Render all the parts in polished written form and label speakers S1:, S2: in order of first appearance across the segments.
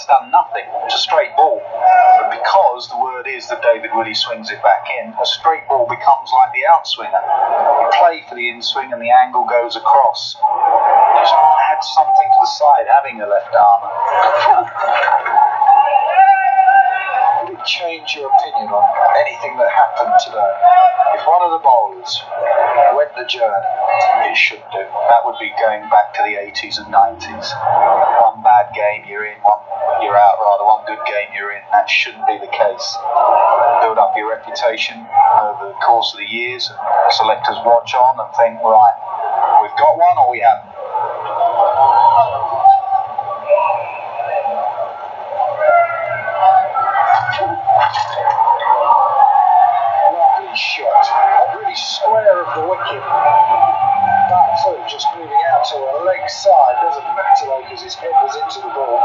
S1: that's done nothing. It's a straight ball. But because the word is that David Willey swings it back in, a straight ball becomes like the outswinger. You play for the inswing and the angle goes across. Just add something to the side, having a left armer. Would it change your opinion on anything that happened today? If one of the bowlers went the journey, it should do. That would be going back to the 80s and 90s. One bad game you're in, one you're out, rather, one good game you're in. That shouldn't be the case. Build up your reputation over the course of the years. Selectors watch on and think, right, we've got one or we haven't. Lovely shot. Not really square of the wicket. That foot just moving out to a leg side. Doesn't matter though because his head was into the ball.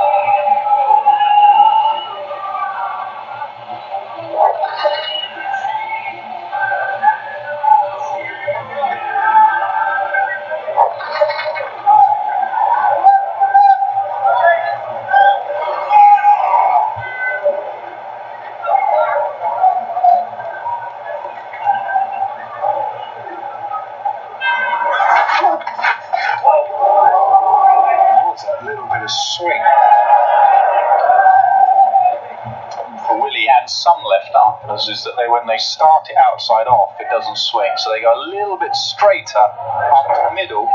S1: Swing for Willey and some left-armers is that when they start it outside off, it doesn't swing, so they go a little bit straighter on the middle,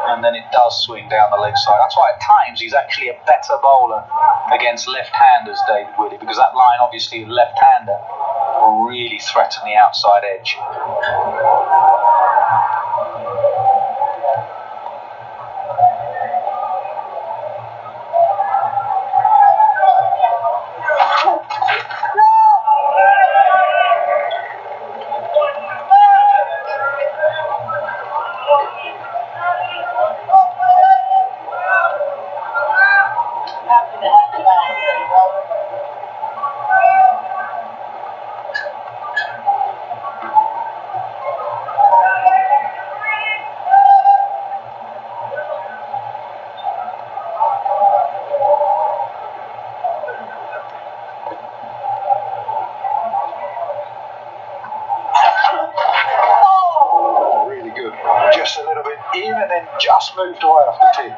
S1: and then it does swing down the leg side. That's why at times he's actually a better bowler against left-handers, David Willey, because that line, obviously, left-hander will really threaten the outside edge. Just a little bit in and then just moved away off the pitch.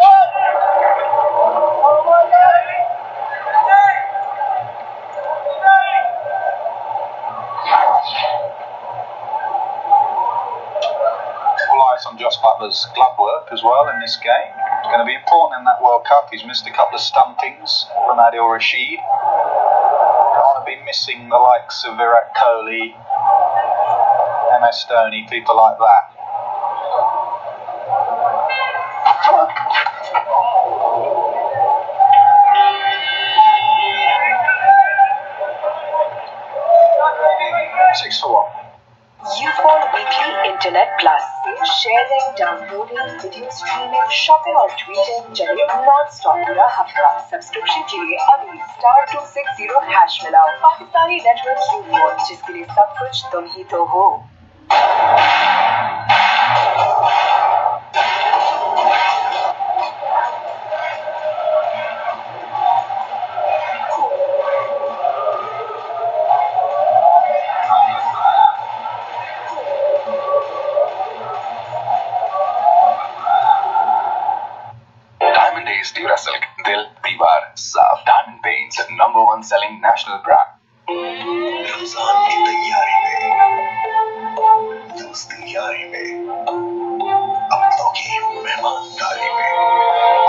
S1: All eyes on Jos Buttler's glove work as well in this game. It's going to be important in that World Cup. He's missed a couple of stumpings from Adil Rashid. Don't want to be missing the likes of Virat Kohli, MS Dhoni, people like that.
S2: YouPhone Weekly Internet Plus. Sharing, downloading, video streaming, shopping और tweeting चले non-stop पूरा हफ्ता. Subscription के लिए अभी *260# मिलाओ. Pakistani network YouPhone, जिसके लिए सब कुछ तुम ही तो हो.
S3: Silk, Dil, Diwar, Saaf, Diamond Paints, #1 selling national brand.
S4: Ramzan की तैयारी में, दोस्ती यारी में, अपनों की मेहमानदारी में,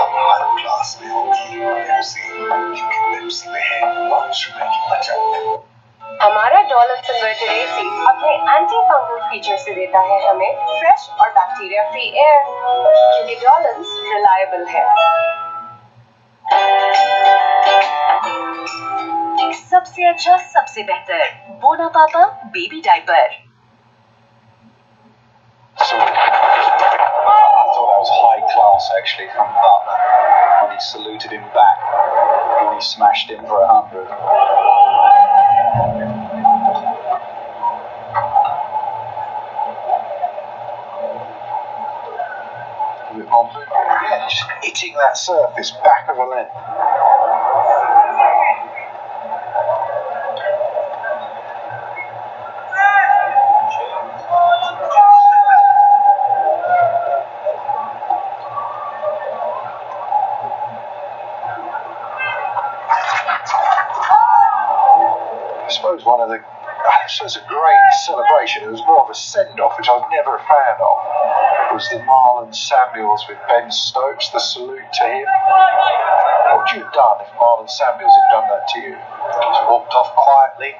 S4: अब हर क्लास में होगी पेप्सी, क्योंकि पेप्सी में है 5 रुपए की बचत.
S2: हमारा डॉलर कन्वर्टर एसी अपने एंटी फंगल फीचर से देता है हमें फ्रेश और बैक्टीरिया फ्री एयर, क्योंकि डॉलर्स रिलायबल है. सबसे अच्छा, सबसे बेहतर Bona Papa baby diaper.
S1: So, I thought that was high class actually from Butler when he saluted him back when he smashed him for 100. Yeah, just hitting that surface back of a length. suppose one of the... This was a great celebration. It was more of a send-off, which I was never a fan of. It was the Marlon Samuels with Ben Stokes, the salute to him. What would you have done if Marlon Samuels had done that to you?
S5: Just walked off quietly,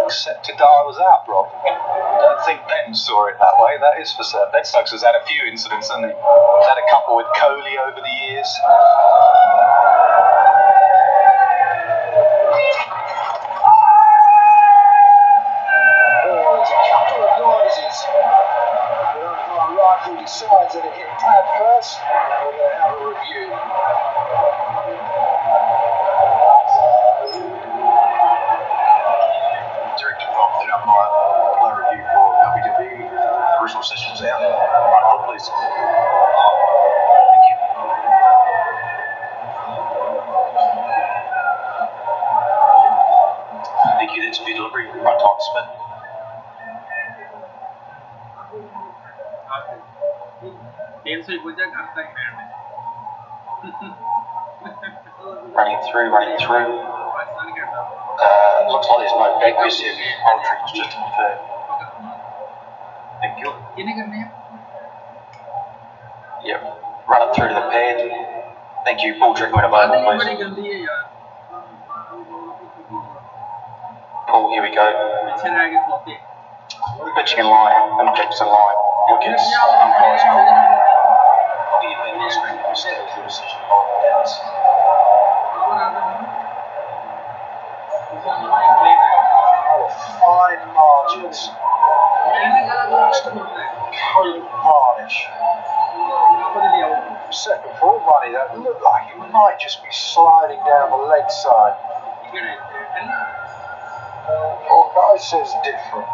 S5: accepted that I was out, Rob. I don't think Ben saw it that way, that is for certain. Ben Stokes has had a few incidents, hasn't he? He's had a couple with Coley over the years.
S1: Rifle decides that it hit pad first, we're going to have a review.
S4: Director Rob, did I play a review for PTV? The original session's out. Right, please. Thank you. Thank you, that's for delivery. Right time spent. Running through. Looks like there's no back reserve. Poultry is just confirmed. Thank you. Yep. Run it through to the pad. Thank you. Pull trick when available, please. Pull, here we go. Pitching in line. Objects in line. Wickets. Umpires call. The event is going to stay with your decision on downs.
S1: Fine margins. Just a coat varnish. Second full money, that looked like it might just be sliding down the leg side. All Guys says different.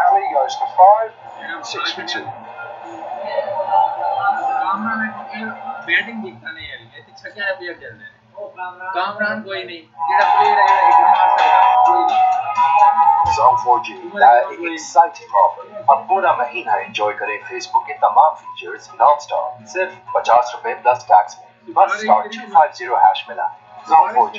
S1: Ali goes for 5, 6 for 2.
S6: Batting दिखता नहीं है ये तो छक्का है player चल रहे हैं कामरान कोई नहीं जेड़ा प्लेयर है एक मार सकता कोई नहीं
S4: Zone 4G exciting offer अब पूरा महीना एंजॉय करें फेसबुक के तमाम फीचर्स नॉन-स्टॉप सिर्फ 50 रुपए प्लस टैक्स में बस स्टार 250 हैश मिला Zone 4G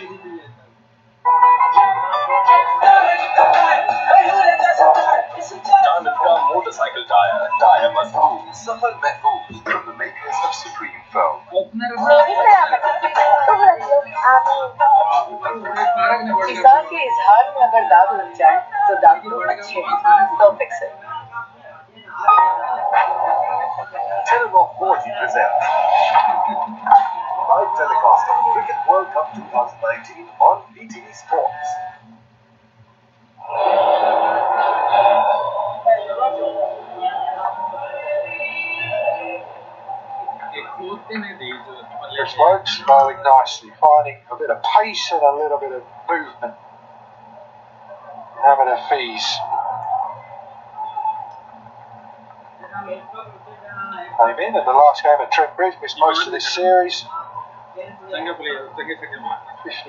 S4: Diamond Gum Motorcycle Tire. Tire must move. Safar Mahfouz from the makers of Supreme Foam.
S2: इज़हार के इज़हार में अगर दाग लग जाए तो दाग तो अच्छे हैं 100 pixel
S4: Telerock 4G presents live telecast of Cricket World Cup 2019 on PTV Sports.
S1: Chris Wokes bowling nicely, finding a bit of pace and a little bit of movement. Having a fees. Came in the last game at Trent Bridge, missed most of this series. 59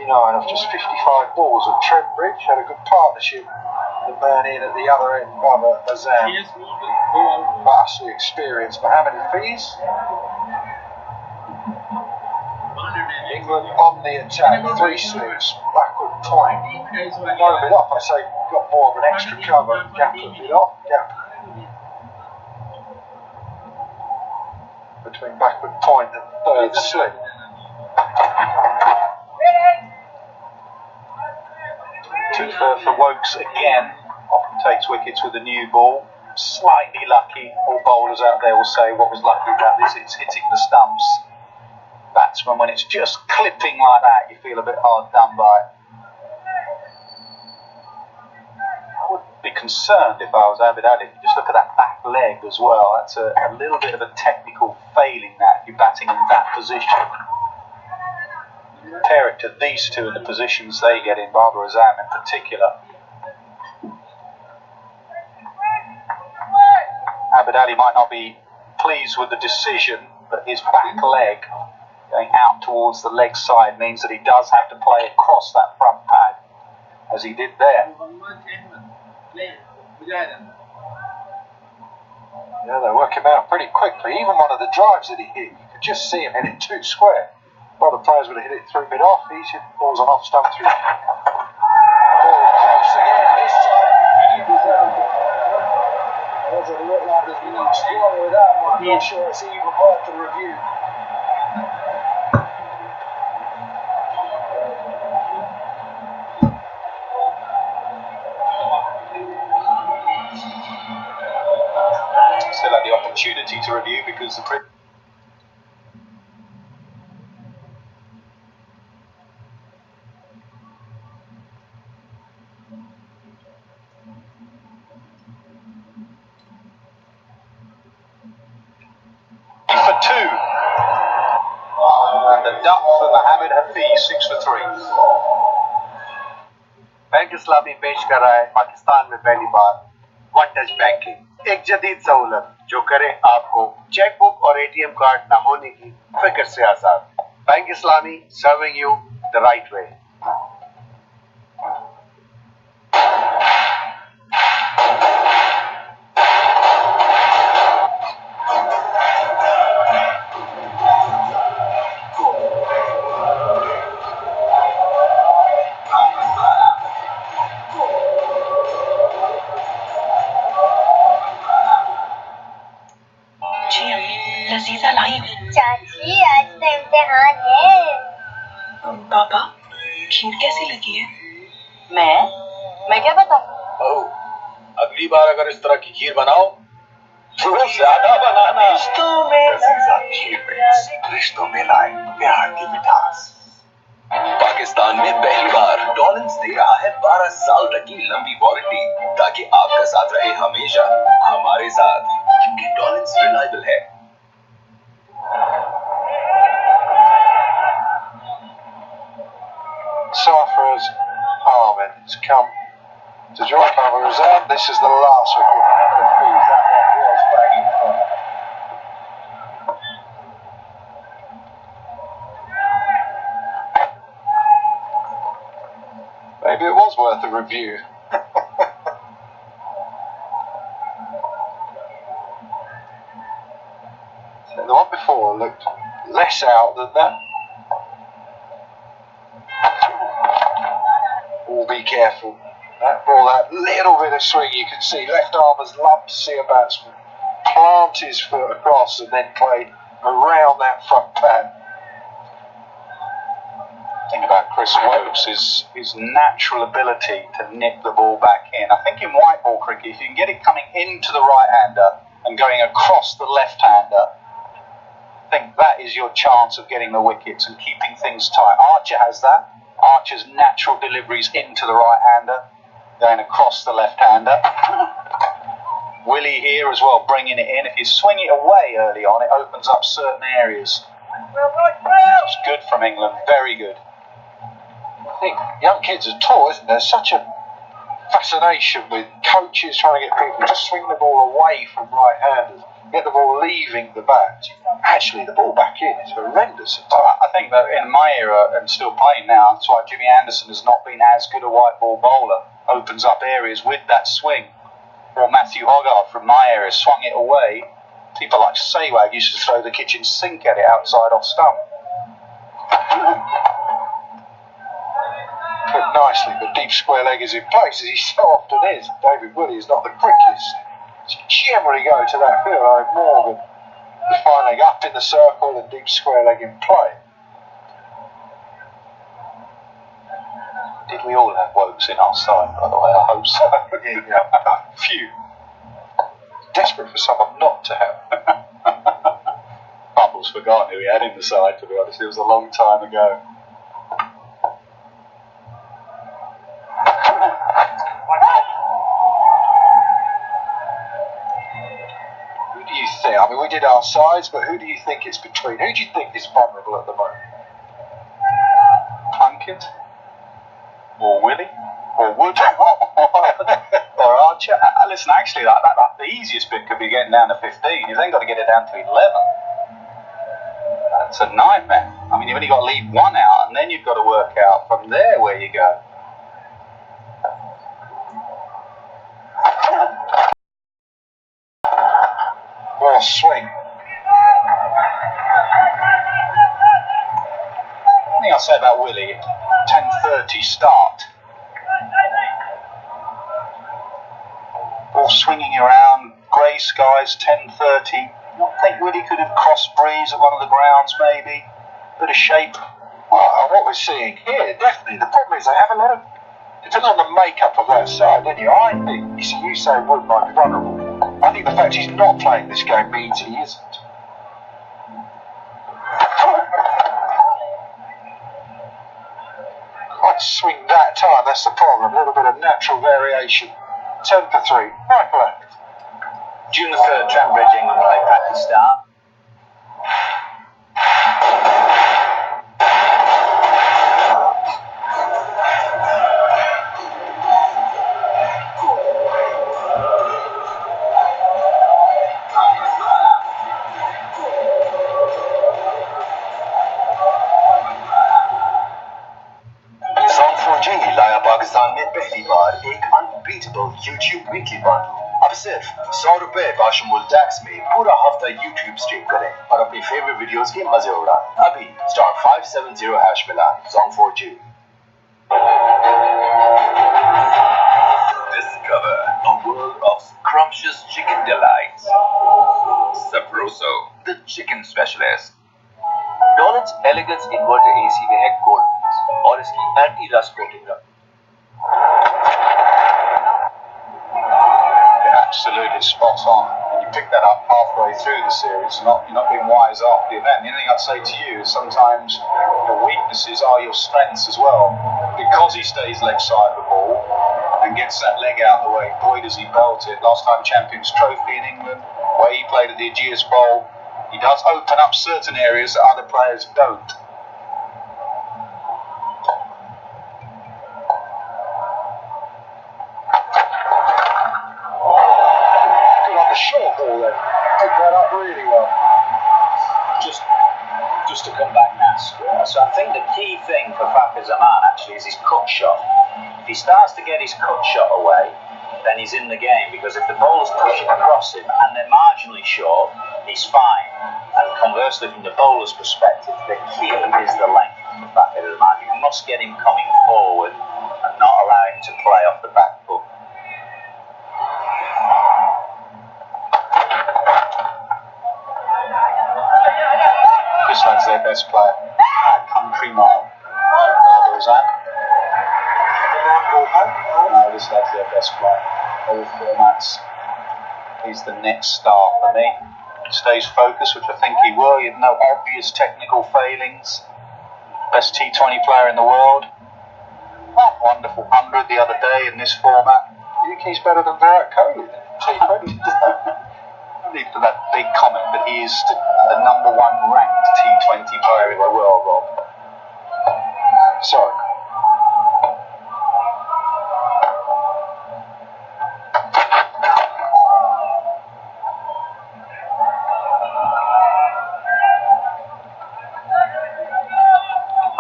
S1: off just 55 balls at Trent Bridge, had a good partnership. The man in at the other end, Baba Azam. Vastly experienced Mohammed Hafiz. England on the attack, 3 slips, backward point. Got a bit off, I say, got more of an extra cover. Gap a bit off, gap. Between backward point and third slip.
S5: Two for Wokes again. Often takes wickets with a new ball. Slightly lucky. All bowlers out there will say what was lucky about this, it's hitting the stumps. Batsman, when it's just clipping like that, you feel a bit hard done by. I would be concerned if I was Abid Ali. Just look at that back leg as well. That's a little bit of a technical failing that if you're batting in that position. Compare it to these two in the positions they get in, Barbara Azam in particular. Abid Ali might not be pleased with the decision, but his back leg going out towards the leg side means that he does have to play across that front pad, as he did there.
S1: Yeah, they work him out pretty quickly. Even one of the drives that he hit, you could just see him hit it 2 square.
S5: lot of players would have hit it through mid-off. He's hit balls on off stump through.
S1: Close again, this time. Doesn't look like there's much wrong with that one. I'm not sure it's even worth the review. Still had the opportunity to review because the for 2. And the duck for Mohammed Hafiz, 6 for 3.
S7: Bank Islami पेश कर रहा है पाकिस्तान में पहली बार one touch banking, एक जदीद सहूलत जो करे आपको चेकबुक और एटीएम कार्ड न होने की फिक्र से आजाद। Bank Islami serving you the right way.
S2: Laziza लाई
S8: चाची आज तो इम्तिहान है।
S2: पापा खीर कैसी लगी है? मैं क्या बताऊं?
S1: अगली बार अगर इस तरह की खीर बनाओ तो ज्यादा बनाना।
S3: रिश्तों में लाए प्यार की मिठास। पाकिस्तान में पहली बार डॉलिंस दे रहा है 12 साल तक की लंबी वारंटी ताकि आपका साथ रहे हमेशा हमारे साथ, क्योंकि डॉलिंस रिलायबल है।
S5: Sarfraz Ahmed has come to join Cover Reserve. This is the last wicket for Hafiz. That one was banging front. Maybe it was worth a review. So the one before looked less out than that. Be careful. That ball, that little bit of swing you can see. Left armers love to see a batsman plant his foot across and then play around that front pad.
S1: The thing about Chris Wokes is his natural ability to nip the ball back in. I think in white ball cricket, if you can get it coming into the right-hander and going across the left-hander, I think that is your chance of getting the wickets and keeping things tight. Archer has that. Archer's natural deliveries into the right-hander, going across the left-hander. Willie here as well, bringing it in. If you swing it away early on, it opens up certain areas. It's good from England, very good.
S5: I think young kids are taught, isn't there? Such a fascination with coaches trying to get people to swing the ball away from right-handers, get the ball leaving the bat. Actually, the ball back in is horrendous.
S1: I think that in my era, and still playing now, that's why Jimmy Anderson has not been as good a white ball bowler. Opens up areas with that swing. Or Matthew Hogarth from my area swung it away. People like Saywag used to throw the kitchen sink at it outside off stump.
S5: Put nicely, but deep square leg is in place, as he so often is. David Willey is not the quickest. Generally go to that field. Morgan, the fine leg up in the circle and deep square leg in play.
S1: Did we all have Wokes in our side, by the way? I hope so.
S5: Yeah, a few. Desperate for someone not to have.
S1: Bumble's forgotten who he had in the side, to be honest. It was a long time ago.
S5: I mean, we did our sides, but who do you think it's between? Who do you think is vulnerable at the moment?
S1: Plunkett? Or Willie? Or Wood? Or Archer? Listen, actually, the easiest bit could be getting down to 15. You've then got to get it down to 11. That's a nightmare. I mean, you've only got to leave one out, and then you've got to work out from there where you go.
S5: Well, swing. thing I'll say about Willie, 10:30 start. Ball swinging around, grey skies, 10:30. Not think Willie could have crossed breeze at one of the grounds, maybe. Bit of shape.
S1: Well, what we're seeing here, definitely. The problem is they have a lot of. Depends on the makeup of that side, don't you? I think, you say Wood might be vulnerable. I think the fact he's not playing this game means he isn't. Can't swing that time, that's the problem. A little bit of natural variation. 10 for 3. Michael.
S4: June the 3rd, Trent Bridge, England play Pakistan.
S3: लाया पाकिस्तान में पहली बार एक unbeatable YouTube weekly bundle. अब सिर्फ 100 रुपए बाशुमुल tax में पूरा हफ्ता YouTube स्ट्रीम करें और अपनी फेवरेट वीडियोस के मजे उड़ाएं। अभी *570# मिलाएं Song4G। Discover a world of scrumptious chicken delights. Sabroso, the chicken specialist.
S9: Dawlance Elegance inverter AC में है गोल्ड और इसकी एंटी रस्ट कोटिंग रख।
S5: Absolutely spot on. And you pick that up halfway through the series. You're not being wise after the event. The only thing I'd say to you is sometimes your weaknesses are your strengths as well. Because he stays leg side of the ball and gets that leg out of the way, boy does he belt it. Last time Champions Trophy in England, where he played at the Aegeus Bowl, he does open up certain areas that other players don't.
S1: Short ball then. Picked that up really well.
S4: Just to come back now, so I think the key thing for Fakhar Zaman actually is his cut shot. If he starts to get his cut shot away, then he's in the game, because if the bowler's pushing across him and they're marginally short, he's fine. And conversely, from the bowler's perspective, the key is the length for Fakhar Zaman. You must get him coming forward and not allow him to play off the back foot.
S5: This lad's their best player. Country mile. Roseanne? No, this lad's their best player. All formats. He's the next star for me. Stays focused, which I think he will. He had no obvious technical failings. Best T20 player in the world. Wonderful 100 the other day in this format.
S1: You think he's better than Virat Kohli? T20?
S5: For that big comment, but he is the #1 ranked T20 player in the world, Rob.
S1: Sorry.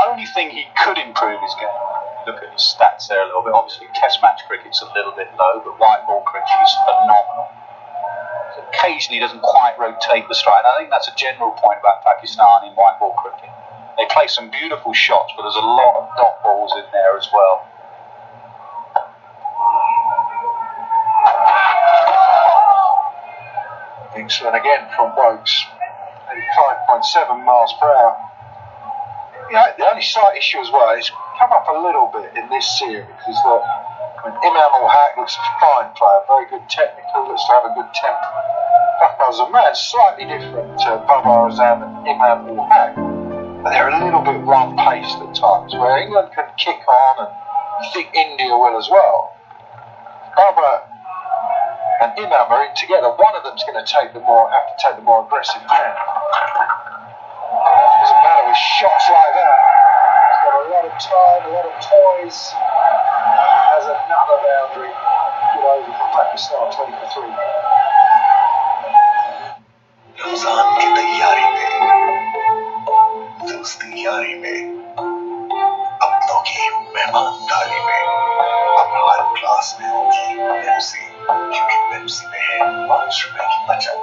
S5: Only thing he could improve his game. Look at his stats there a little bit. Obviously, Test match cricket's a little bit low, but white ball cricket is phenomenal. Occasionally doesn't quite rotate the strike. And I think that's a general point about Pakistan in white ball cricket. They play some beautiful shots, but there's a lot of dot balls in there as well.
S1: Excellent again from Wokes. 85.7 miles per hour. You know, the only slight issue as well is come up a little bit in this series is that Imam-ul-Haq looks a fine player, very good technical, looks to have a good temper. Fakhar Zaman, slightly different to Babar Azam and Imam-ul-Haq, but they're a little bit one-paced at times, where England can kick on, and I think India will as well. Babar and Imam are in together. One of them's going to have to take the more aggressive hand. Doesn't matter with shots like that. He's got a lot of time, a lot of toys. Has another boundary. Good over for Pakistan, 20 for 3.
S3: Ramzan की तैयारी में, दोस्ती यारी में, अपनों की मेहमानदारी में, अब हर क्लास में होगी पेप्सी, क्योंकि पेप्सी में है 5 रुपए की बचत।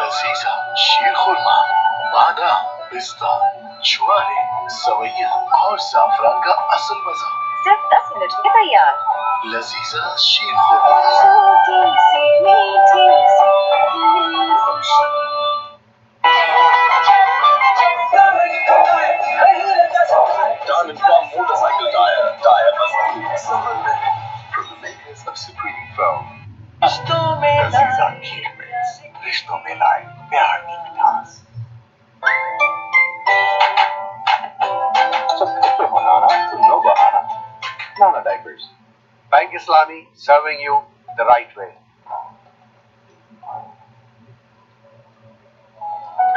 S3: लजीजा शीर खुरमा, बादाम, पिस्ता, छुआरे, सवैया और ज़ाफ़रान का असल मजा।
S2: सिर्फ 10 मिनट में तैयार।
S3: लजीजा शीर kurma. Diamond Gum motorcycle tire मजबूत सफर में। From the makers of Supreme Foam. Laziza खीर मिक्स, रिश्तों में लाए प्यार की मिठास।
S5: No bahana. Nana diapers.
S7: Bank Islami serving you the right way.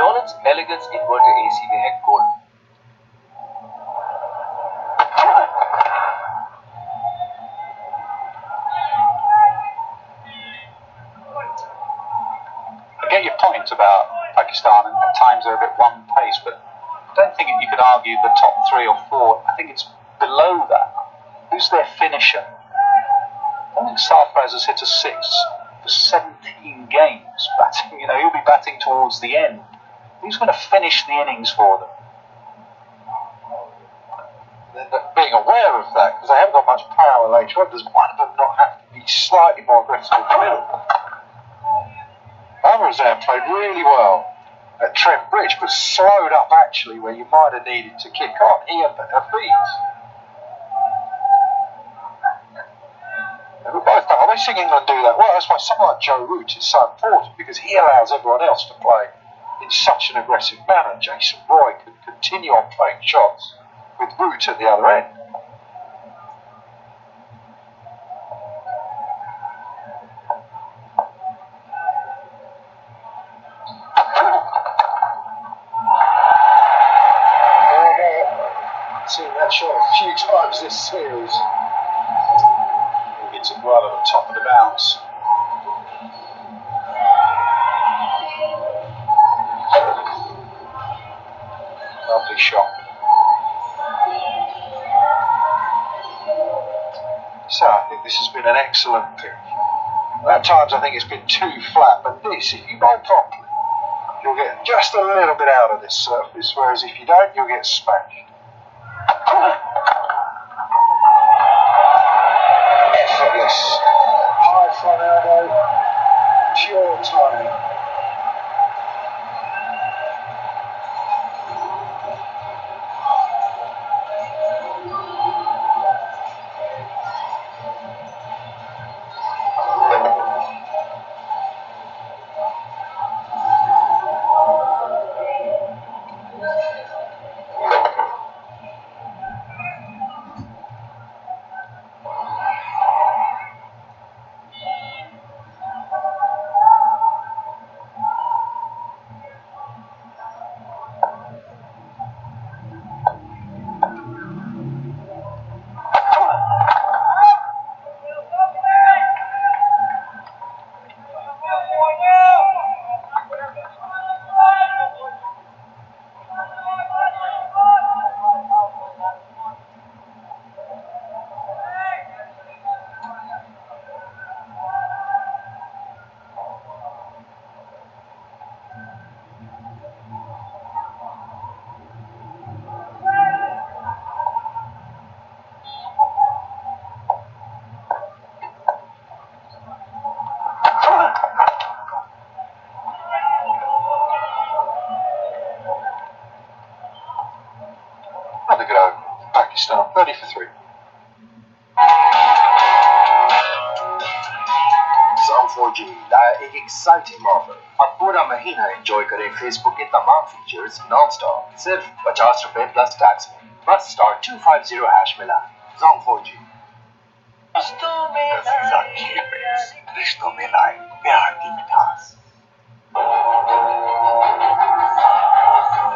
S9: Dawlance elegance inverter AC में है gold.
S5: I get your point about Pakistan, and at times they're a bit one pace, but I don't think you could argue the top 3 or 4. I think it's below that. Who's their finisher? I don't think Sarfraz has hit a 6 for 17 games. Batting, he'll be batting towards the end. Who's going to finish the innings for them? Being aware of that, because they haven't got much power later on, does one of them not have to be slightly more aggressive in the middle? Amrazan played really well at Trent Bridge, but slowed up actually where you might have needed to kick on. He had better feet. And we both know, I think England do that well. That's why someone like Joe Root is so important, because he allows everyone else to play in such an aggressive manner. Jason Roy could continue on playing shots with Root at the other end. I've seen that shot a few times this series. It's well at the top of the bounce. Lovely shot. So I think this has been an excellent pick. At times I think it's been too flat, but this, if you bowl properly, you'll get just a little bit out of this surface, whereas if you don't, you'll get smashed. Effortless. High front elbow, pure timing. Another go. Pakistan, 30 for 3.
S3: Assalam-o-Alaikum लाया एक exciting offer. अब पूरा महीना enjoy करें Facebook के तमाम features non-stop सिर्फ 50 रुपए प्लस टैक्स में। बस *250# मिला। Assalam-o-Alaikum लजीजा खीर मिक्स, रिश्तों में लाए प्यार की मिठास।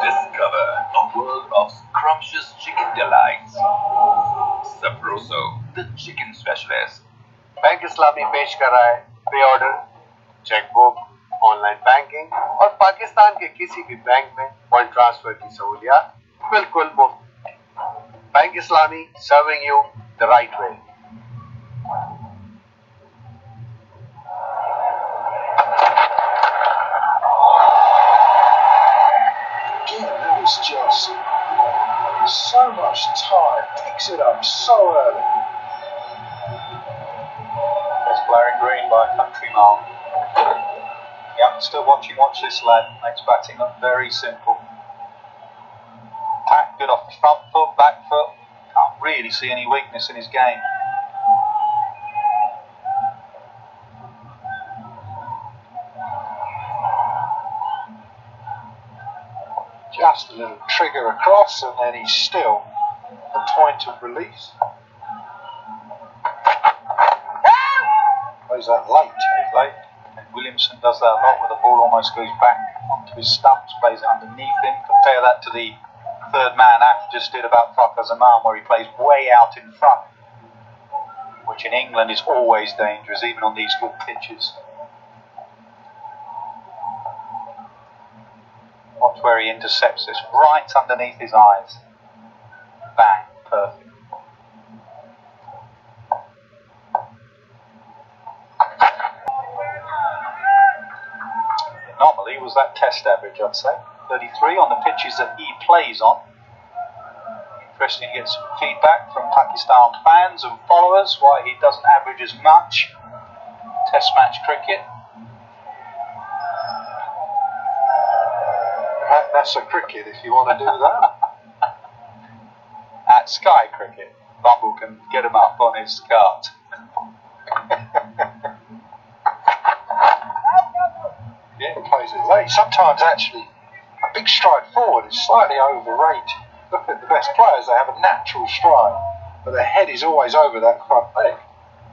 S3: Discover a world of scrumptious chicken delights. Sabroso, the chicken specialist.
S7: Bank Islami पेश कर रहा है पे ऑर्डर, चेकबुक, ऑनलाइन बैंकिंग और पाकिस्तान के किसी भी बैंक में फंड ट्रांसफर की सहूलियत बिल्कुल मुफ्त। Bank Islami serving you the right way.
S5: Again, that was
S1: so much time, picks it up so early.
S5: It's blaring green by country mile. Youngster watch this lad. Makes batting look very simple. Pack good off the front foot, back foot. Can't really see any weakness in his game.
S1: Just a little trigger across, and then he's still the point of release. Plays that late.
S5: And Williamson does that a lot, where the ball almost goes back onto his stumps, plays it underneath him. Compare that to the third man Af just did about Fakhar Zaman, where he plays way out in front, which in England is always dangerous, even on these good pitches. Watch where he intercepts this, right underneath his eyes. Bang, perfect. The anomaly was that test average, I'd say. 33 on the pitches that he plays on. Interesting to get some feedback from Pakistan fans and followers why he doesn't average as much test match cricket.
S1: That's a cricket if you want to do that.
S5: At Sky Cricket, Bumble can get him up on his cart.
S1: Yeah, he plays it late. Sometimes actually a big stride forward is slightly overrated. Look at the best players, they have a natural stride, but their head is always over that front leg.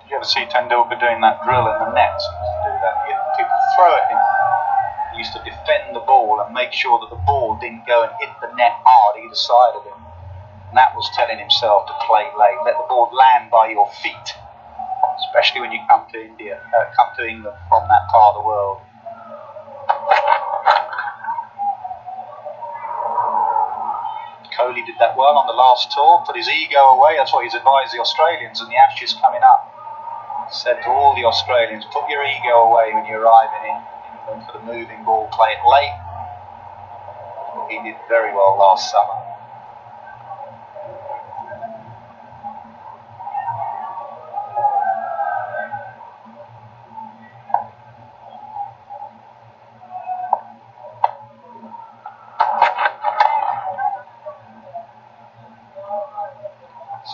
S5: Did you ever see Tendulkar doing that drill in the nets? He used to do that. People throw at him. He used to defend the ball and make sure that the ball didn't go and hit the net hard either side of him. And that was telling himself to play late. Let the ball land by your feet, especially when you come to England from that part of the world. Kohli did that well on the last tour, put his ego away. That's what he's advised the Australians and the Ashes coming up. He said to all the Australians, put your ego away when you're arriving in England for the moving ball, play it late. He did very well last summer.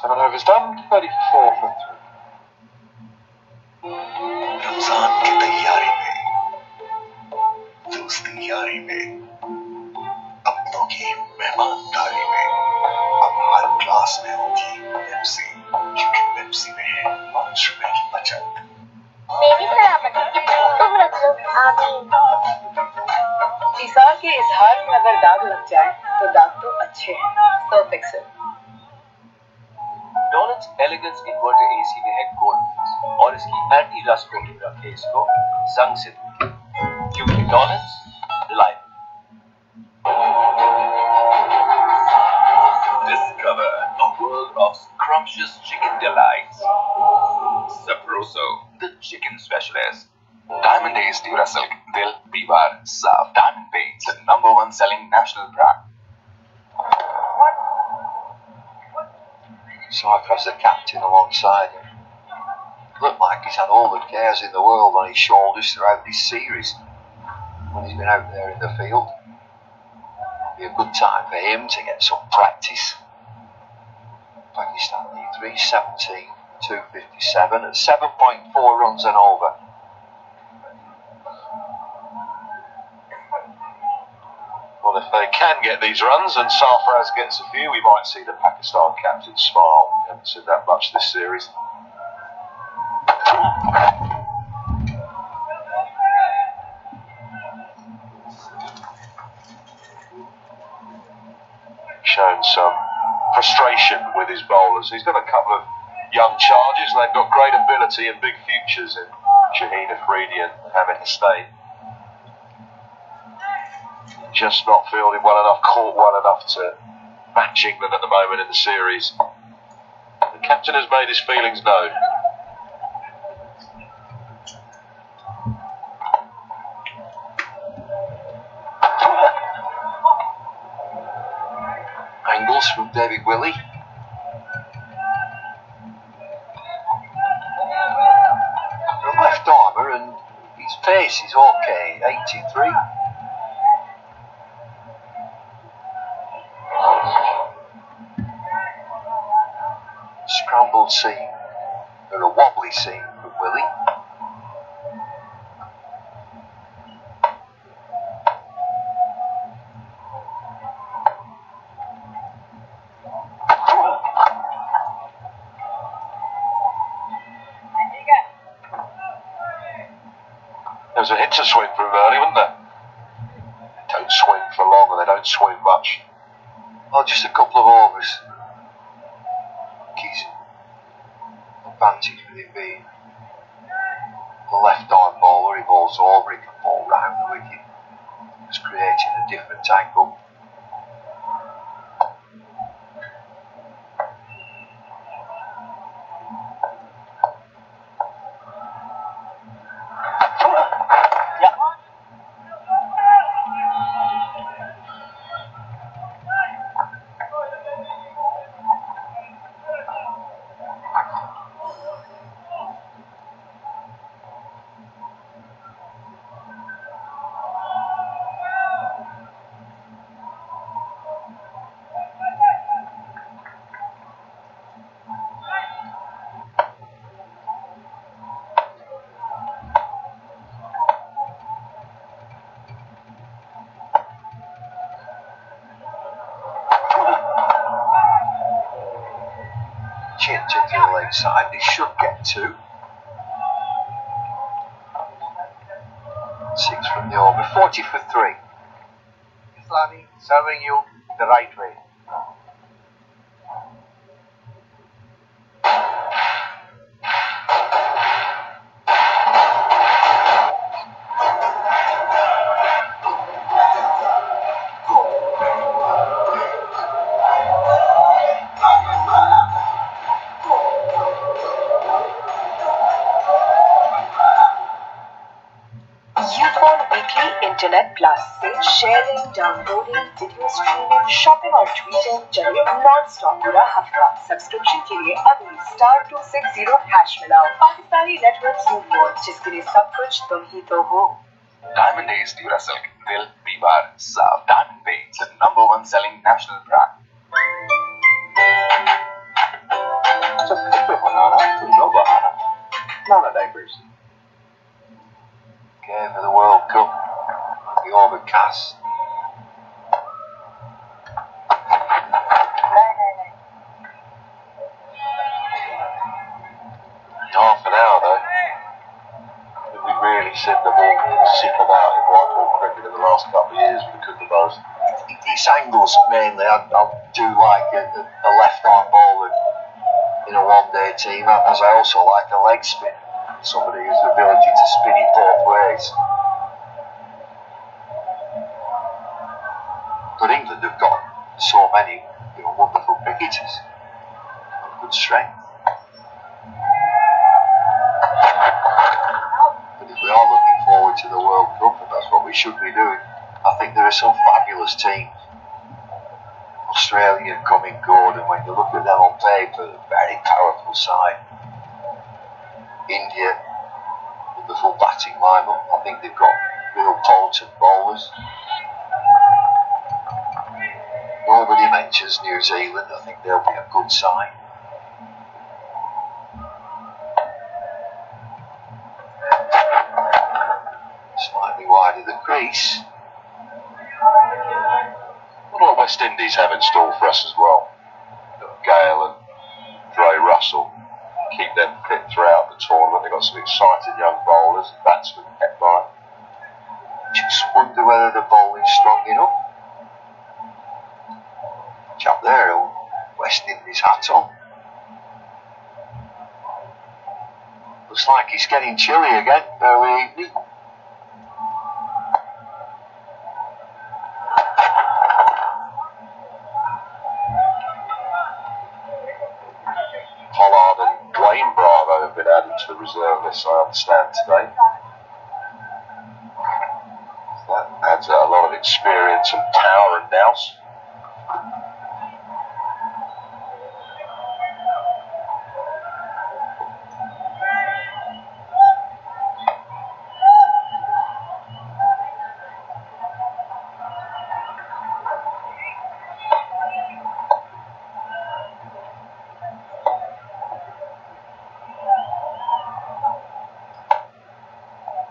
S1: Seven overs done, 34 for 3.
S3: Ramzan की तैयारी में, दोस्ती यारी में, अपनों की मेहमानदारी में, अब हर क्लास में होगी पेप्सी, क्योंकि पेप्सी में है 5 रुपए की बचत।
S8: मेरी सलामती की तुम रख लो, आमीन।
S2: ईसार के इजहार में अगर दाग लग जाए तो दाग तो अच्छे हैं, तो fix it.
S9: Dawlance elegance inverter AC में है गोल्ड और इसकी एंटी रस्ट कोटिंग रखे इसको जंग से दूर, क्योंकि डॉलन्स reliable.
S3: Discover a world of scrumptious chicken delights. Sabroso, the chicken specialist. Diamond Days Durasilk, Dil, Diwar, Saaf, Diamond Paints, the #1 selling national brand.
S10: Cypher's the captain alongside him. Looked like he's had all the cares in the world on his shoulders throughout this series when he's been out there in the field. Be a good time for him to get some practice. Pakistan lead 317, 257 at 7.4 runs and over.
S7: Well, if they can get these runs and Sarfraz gets a few, we might see the Pakistan captain smile. We haven't seen that much this series. Shown some frustration with his bowlers. He's got a couple of young charges and they've got great ability and big futures in Shaheen Afridi and Hamid Hussain. Just not fielding well enough, caught well enough to match England at the moment in the series. The captain has made his feelings known.
S10: angles from David Willey. A left armour, and his pace is okay, 83. Scrambled seam, or a wobbly seam from Willie.
S11: There was a hit to swing from early, wasn't there? They don't swing for long and they don't swing much.
S10: Oh, just a couple of overs. Keys advantage with him being the left arm bowler. He bowls over, he can bowl round the wicket. Just creating a different angle. Change it to the leg side, they should get 2. 6 from the over, 40 for 3.
S7: Islami serving you the right way.
S2: Internet Plus से sharing, downloading, video streaming, shopping और tweeting चले non-stop पूरा हफ्ता। Subscription के लिए अभी *260# मिलाओ। Pakistani network Ufone, जिसके लिए सब कुछ तुम ही तो हो।
S3: Diamond Days Duracell, दिल बीमार साफ। Diamond Days, the #1 selling national brand.
S11: Just pick up banana to no banana. Nana diapers.
S10: Game of the World Cup. The overcast.
S11: Half an hour though. Have we really seen the ball sickle out in white ball cricket in the last couple of years with the cooker bowls?
S10: It's angles mainly. I do like a left arm bowler in a one-day team, as I also like a leg spin. Somebody who's the ability to spin it both ways. But England have got so many wonderful cricketers. Good strength. But if we are looking forward to the World Cup, and that's what we should be doing, I think there are some fabulous teams. Australia coming good, and when you look at them on paper, a very powerful side. India, wonderful batting lineup. I think they've got real potent bowlers. Nobody mentions New Zealand. I think they'll be a good side. Slightly wide of the crease.
S11: What do West Indies have in store for us as well? Gale and Dre Russell. Keep them fit throughout the tournament. They've got some exciting young bowlers, batsmen kept by.
S10: Just wonder whether the bowling's strong enough. Chap there, West Indies hat on. Looks like it's getting chilly again early evening.
S11: Pollard and Wayne Bravo have been added to the reserve list, I understand, today. That adds a lot of experience and power and nous.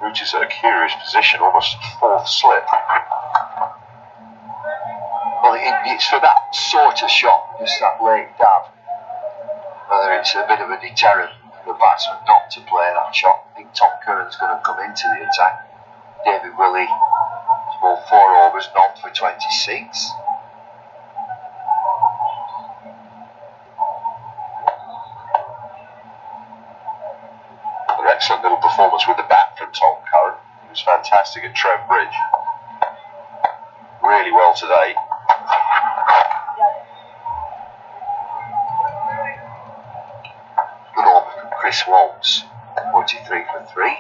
S11: which is at a curious position, almost fourth slip.
S10: Well, it's for that sort of shot, just that late dab. Whether it's a bit of a deterrent for the batsman not to play that shot. I think Tom Curran's going to come into the attack. David Willey, well, 4 overs, none for 26.
S11: An excellent little performance with the bat from Tom Curran. He was fantastic at Trent Bridge. Really well today.
S10: Good over from Chris Waltz, 43 for 3.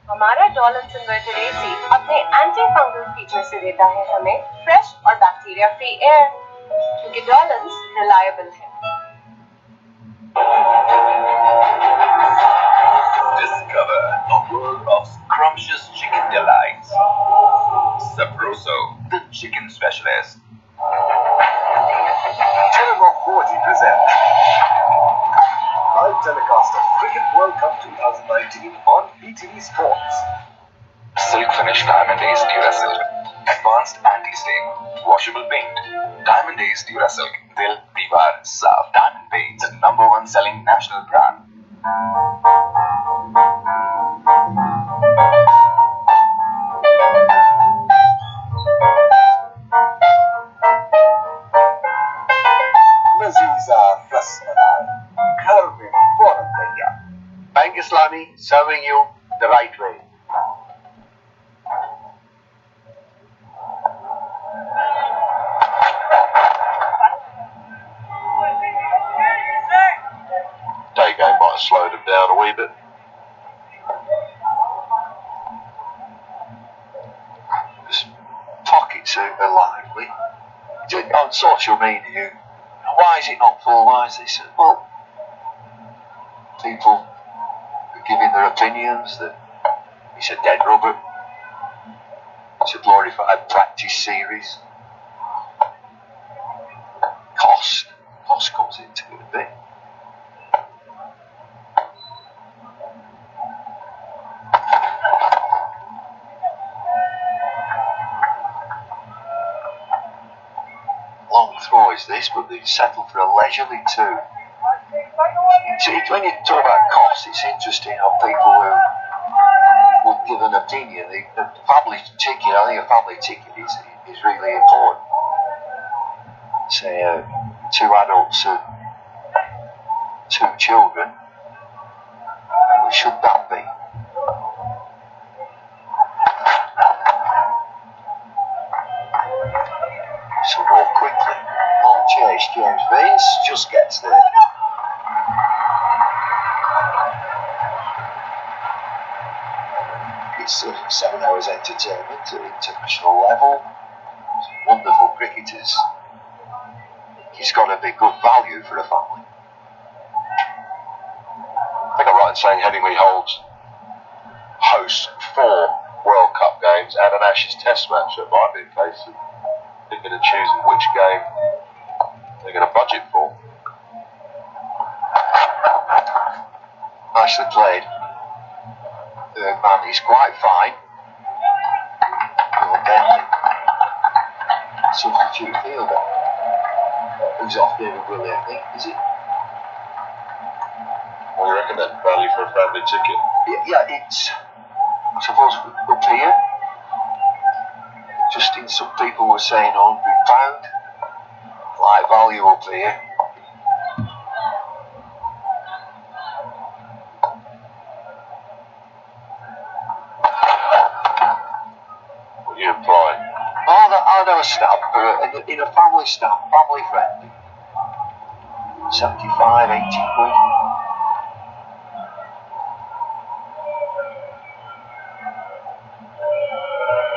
S2: हमारा डॉलन्स inverted AC अपने anti fungal feature से देता है हमें fresh और bacteria free air, क्योंकि डॉलन्स reliable है।
S3: Discover a world of scrumptious chicken delights. Sabroso, the chicken specialist.
S7: Telenor 4G presents live telecast of Cricket World Cup 2019 on PTV Sports.
S3: Silk finish Diamond Days Durasilk. Advanced anti-stain. Washable paint. Diamond Days Durasilk. Dil Divar Saaf. Diamond Paint, the #1 selling national brand.
S7: Laziza Rasmalai. Ghar mein fauran taiyaar. Bangislami serving you the right way.
S11: Day game might have slowed him down a wee bit.
S10: His pockets are lively. On social media, why is it not full? Why is this? Well, people are giving their opinions that it's a dead rubber. It's a glorified practice series. Cost comes into it a bit. Long throw is this, but they settled for a leisurely 2. See, when you talk about cost, it's interesting how people who would give an opinion. The family ticket, I think a family ticket is really important. Say 2 adults and 2 children. What should that be? So more quickly. Long chase, James Baines just gets there. It's 7 hours entertainment at international level. Wonderful cricketers. He's got to be good value for a family.
S11: I think I'm right in saying Headingley holds hosts 4 World Cup games and an Ashes Test match. So it might be a case of picking and choosing which game they're going to budget for.
S10: Nicely played. Third man is quite fine. Well, Bentley. Substitute fielder. Who's off David Willey, I think, is it?
S11: What do you reckon then? Value for a family ticket?
S10: Yeah, it's, I suppose, up here. Just in some people were saying £100. Like value up here.
S11: What are you implying?
S10: I'd have a stamp in a family stamp, family friendly. 75, 80 quid.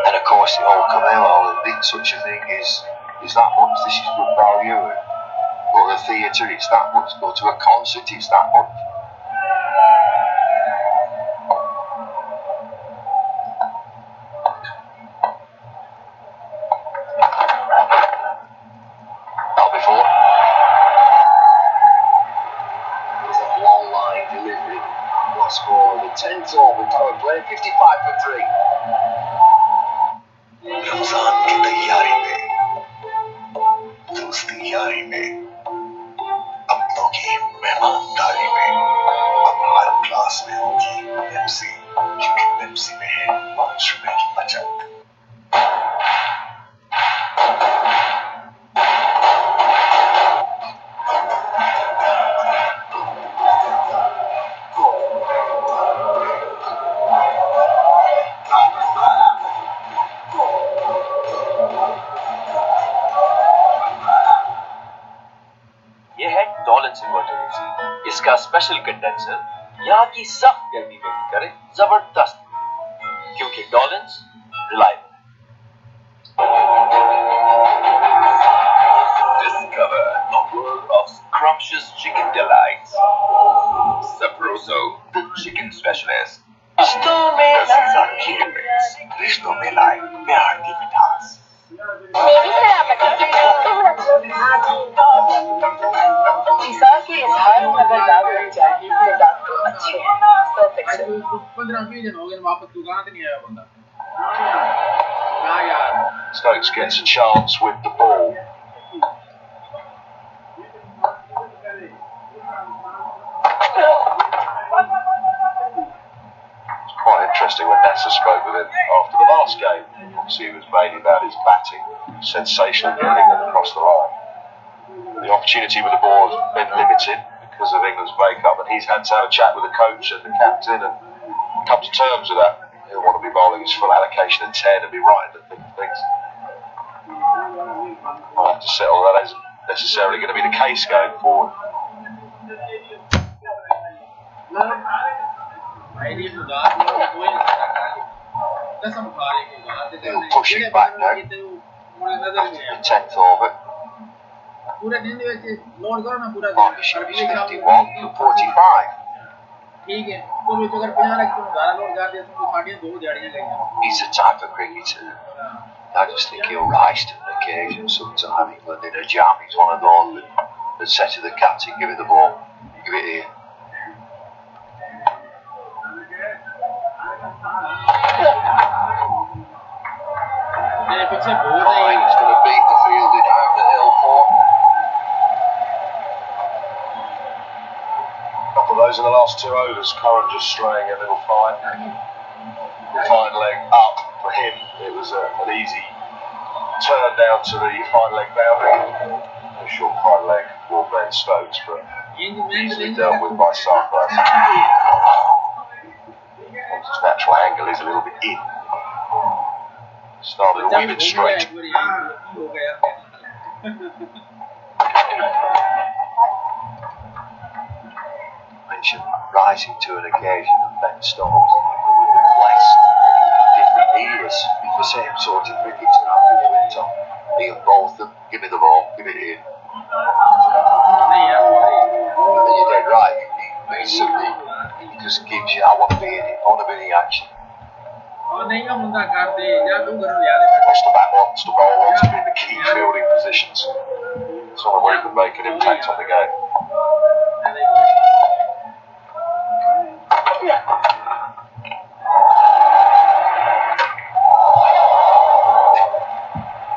S10: And of course they all come out and such a thing is that much, this is good value. And go to the theatre, it's that much. Go to a concert, it's that much. Not before. There's a long line delivery. Last ball of the 10.
S3: दोस्ती यारी में, अपनों की मेहमानदारी में, अब हर class में होगी Pepsi, क्योंकि पेप्सी में है 5 रुपए की बचत।
S9: इसका स्पेशल कंडेंसर यहाँ की सख्त गर्मी में भी करे जबरदस्त, क्योंकि Dawlance reliable. Discover a world of scrumptious chicken delights. Sabroso, the chicken specialist. Aziza chicken mix, रिश्तों में लाए प्यार की मिठास।
S2: ईसा के इजहार में अगर दाग लग जाए तो दाग तो अच्छे हैं, 100%।
S6: 15-20 दिन हो गए वापस दुकान पे नहीं आया बंदा। ना यार।
S11: Stokes gets a chance with the ball. It's quite interesting when Nessa spoke with him after the last game. Obviously, he was mainly about his batting, sensational getting them across the line. The opportunity with the ball has been limited because of England's breakup, and he's had to have a chat with the coach and the captain and come to terms with that. He'll want to be bowling his full allocation of 10 and be right in the thick of things. I'll have to settle that isn't necessarily going to be the case going forward. He'll push it back now. The 10th over. Partnership is 51 for 45. He's the type of cricketer I just think he'll rise to an occasion sometime. England in a jam, he's one of those that said to the captain, give it the ball, give it here. He's going to beat the fielding over the hill for. A couple of those in the last 2 overs. Curran just straying a little fine. Fine leg up for him. It was an easy turn down to the fine leg boundary. A short fine leg for Ben Stokes, but easily dealt with by Sarkar. His natural angle is a little bit in. Started a wee bit straight. Mentioned rising to an occasion of Ben Stokes. We've been blessed different eras with the same sort of cricketer after the winter. Ian Botham, give me the ball, give it in. And you're dead right, he just gives you, I want to be in it, I want to be in the action. Wants the bat wants the ball, wants to be in the key fielding positions. Somewhere where he can make an impact on the game.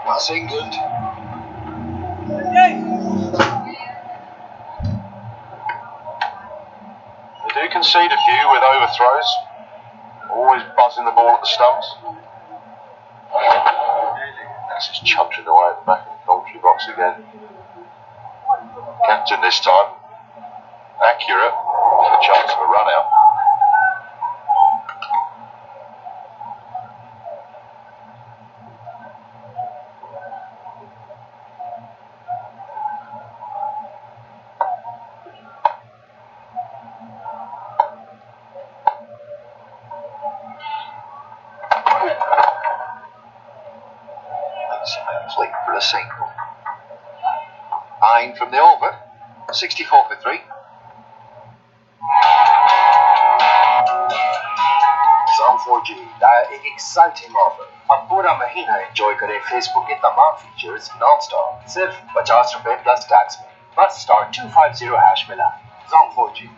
S11: That's England. They do concede a few with overthrows. Always buzzing the ball at the stumps. That's just chuntering away at the back of the commentary box again. Captain this time. Accurate. With a chance of a run out. Complete for a single. 9 from the over. 64 for 3.
S12: Assalam-o-Alaikum एक exciting offer. अब पूरा महीना enjoy करें Facebook के तमाम features non stop सिर्फ 50 रुपए plus tax में। बस *250# मिला। Assalam-o-Alaikum।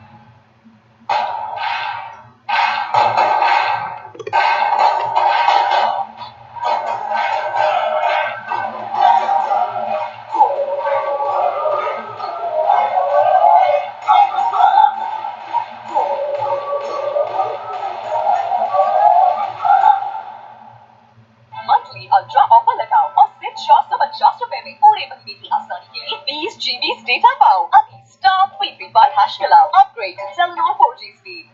S2: की आसानी के लिए 20 GB डेटा पाओ। अभी स्टार 335 हैश मिलाओ। Upgrade to Assalam-o speed।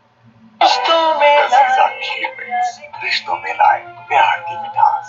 S7: Laziza खीर मिक्स, रिश्तों में लाए प्यार की मिठास।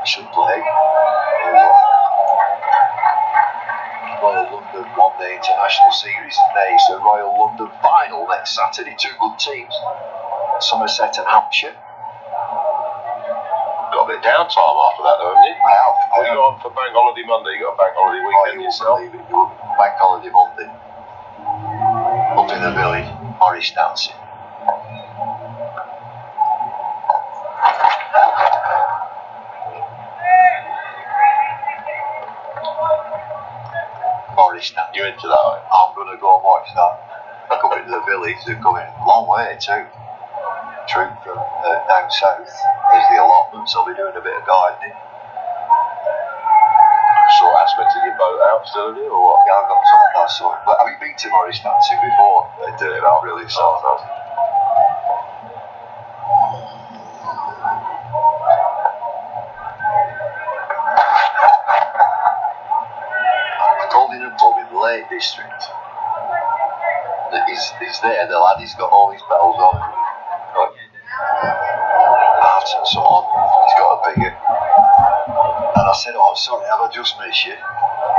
S10: Should play. Royal London won the International Series today. It's the Royal London final next Saturday. Two good teams, Somerset and Hampshire.
S11: Got a bit of downtime after that, though, haven't you?
S10: I have.
S11: What you got on for Bank Holiday Monday? You got a Bank Holiday weekend
S10: You
S11: yourself?
S10: won't believe it. You Bank Holiday Monday. Up in the village, Morris dancing. Morris dancing.
S11: You into that, are you?
S10: I'm going to go and watch that. They're coming to the village. They're coming a long way too. Troop from down south. There's the allotments. I'll be doing a bit of gardening.
S11: Sort of aspects of your boat out still, have you, or what?
S10: Yeah, I've got some of that sort. But have you been to Morris dancing before?
S11: They do it, I'm really excited.
S10: Coldingham pub in the Lake District. He's there, the lad, he's got all his bells on. Got hats and so on. He's got a bigger. And I said, oh, sorry, have I just missed you?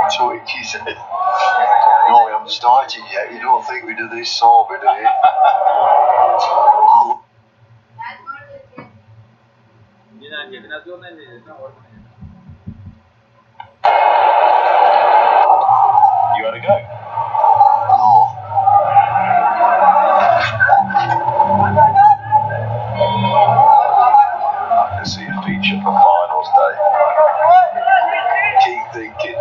S10: So he said, no, we haven't started yet. You don't think we do this sober, do you?
S11: You had a go?
S10: No.
S11: I can see a feature for finals day.
S10: Keep thinking.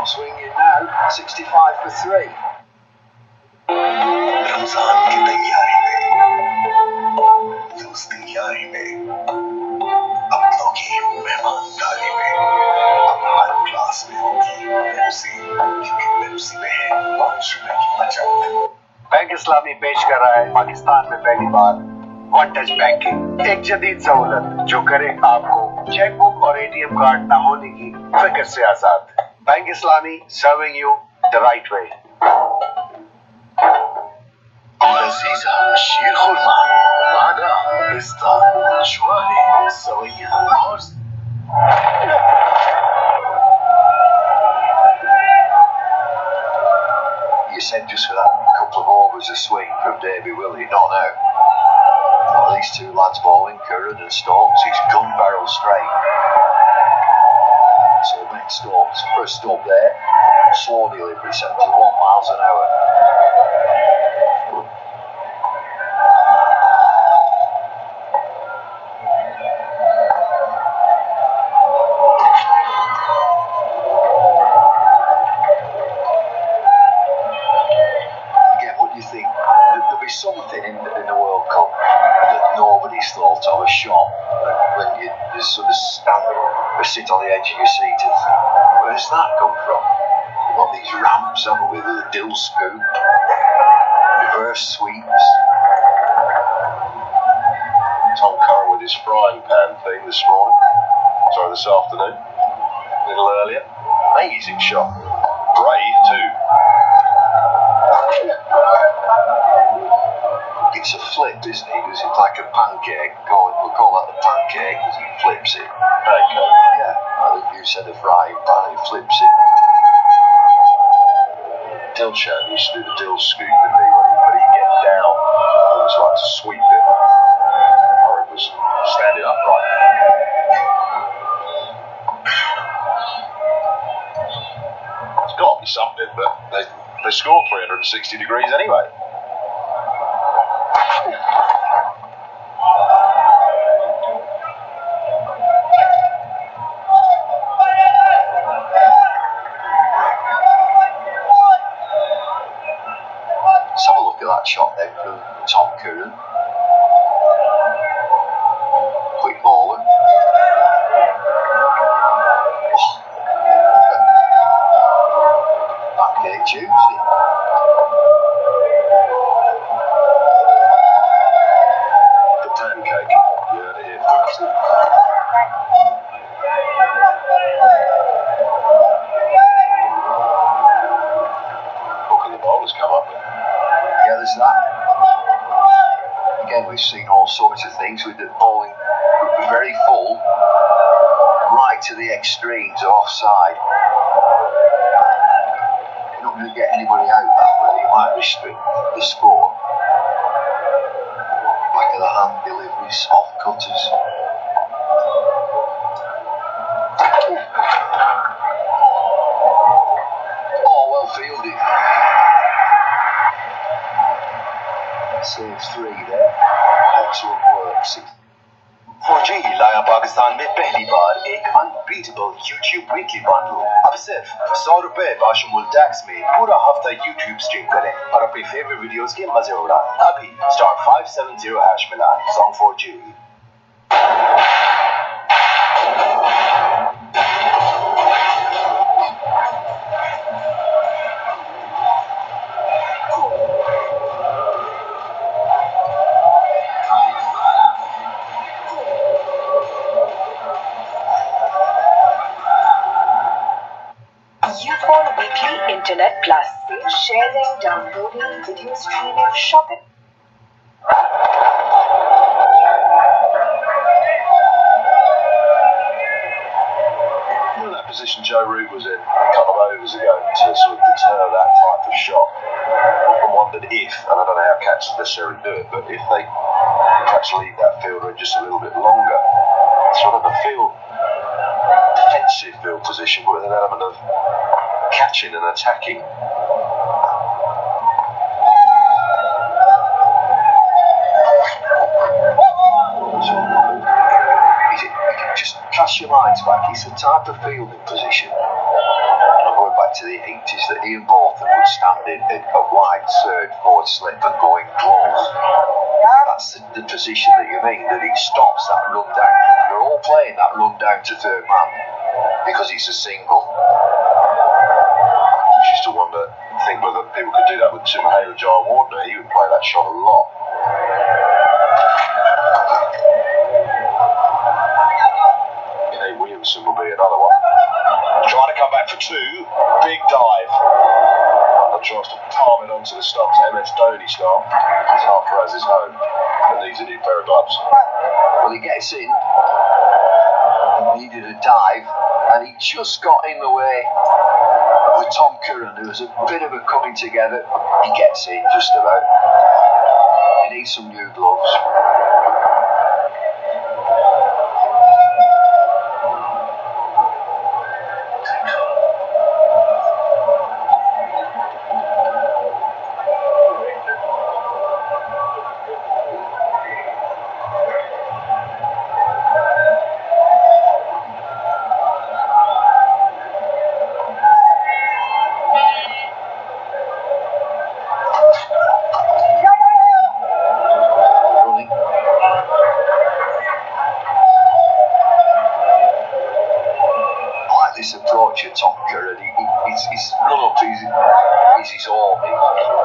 S10: Swinging now, 65 for 3.
S9: Ramzan की तैयारी में, दोस्ती यारी में, अपनों की मेहमानदारी में, अब हर क्लास में होगी पेप्सी, क्योंकि पेप्सी में है 5 रुपए की बचत।
S7: बैंक इस्लामी पेश कर रहा है पाकिस्तान में पहली बार वन टच बैंकिंग, एक जदीद सहूलत जो करे आपको चेकबुक और एटीएम कार्ड न होने की फिक्र से आजाद। Bank Islami, serving you the right way.
S9: Laziza शीर खुरमा, बादाम, पिस्ता, ज्वारे, सवैया और
S10: You said just for that couple of overs a swing from Davy Willie, not now. Not these two lads bowling, Curran and Stokes. It's gun barrel straight. So when Stokes first up there, slow delivery, 71 miles an hour. Again, what do you think? There'll be something in the World Cup that nobody's thought of, a shot when you sort of stand or sit on the edge of your seat and think, where's that come from? You've got these ramps, haven't we, with a dill scoop, reverse sweeps.
S11: Tom Curran with his frying pan thing this morning. Sorry, this afternoon. A little earlier. Amazing shot. Brave too.
S10: flip, isn't he? It's like a pancake. We'll call that a pancake because he flips it.
S11: Okay.
S10: Yeah, I think you said a frying pan, he flips it.
S11: Dill Chan used to do the dill scoop, didn't he? But he'd get down. It was like to sweep it. Or it was standing upright. It's got to be something, but they score 360 degrees anyway.
S10: Let's have a look at that shot then from Tom Curran. Quick baller. Pancake Tuesday.
S11: The pancake. You heard it here first. What can the bowlers come up with?
S10: Yeah, there's that. Again, we've seen all sorts of things with the bowling very full, right to the extremes offside. You're not going to get anybody out that way. You might restrict the score. Back of the hand deliveries, off cutters. Oh, well fielded. Saves 3 there. Excellent work.
S12: 4G लाया पाकिस्तान में पहली बार एक unbeatable YouTube weekly bundle. अब सिर्फ 100 रुपए बाशुमुल tax में पूरा हफ्ता YouTube स्ट्रीम करें और अपनी फेवरेट वीडियोस के मजे उड़ाएं। अभी *570# मिलाएं। Song 4G।
S2: YouPhone Weekly Internet Plus. Sharing, downloading, video streaming, shopping.
S11: You know that position Joe Root was in a couple of overs ago to sort of deter that type of shot? I wondered if, and I don't know how catchers necessarily do it, but if they perhaps leave that fielder in just a little bit longer, sort of a defensive field position with an element of catching and attacking.
S10: Just cast your minds back. It's the type of fielding position, going back to the 80s, that Ian Botham would stand in a wide third forward slip and going close. That's the position that you mean, that it stops that run down. You're all playing that run down to third man because it's a single.
S11: I used to think whether people could do that with Sumaila Jayawardene. He would play that shot a lot. Williamson will be another one. Trying to come back for 2. Big dive. And tries to palm it onto the stumps, MS Dhoni style. His Harper has his home. And needs a new pair of gloves.
S10: Well, he gets in. He needed a dive. And he just got in the way with Tom Curran. There was a bit of a coming together. He gets in just about. He needs some new gloves. This approach of Tom Curran, he's run up, he's his own, his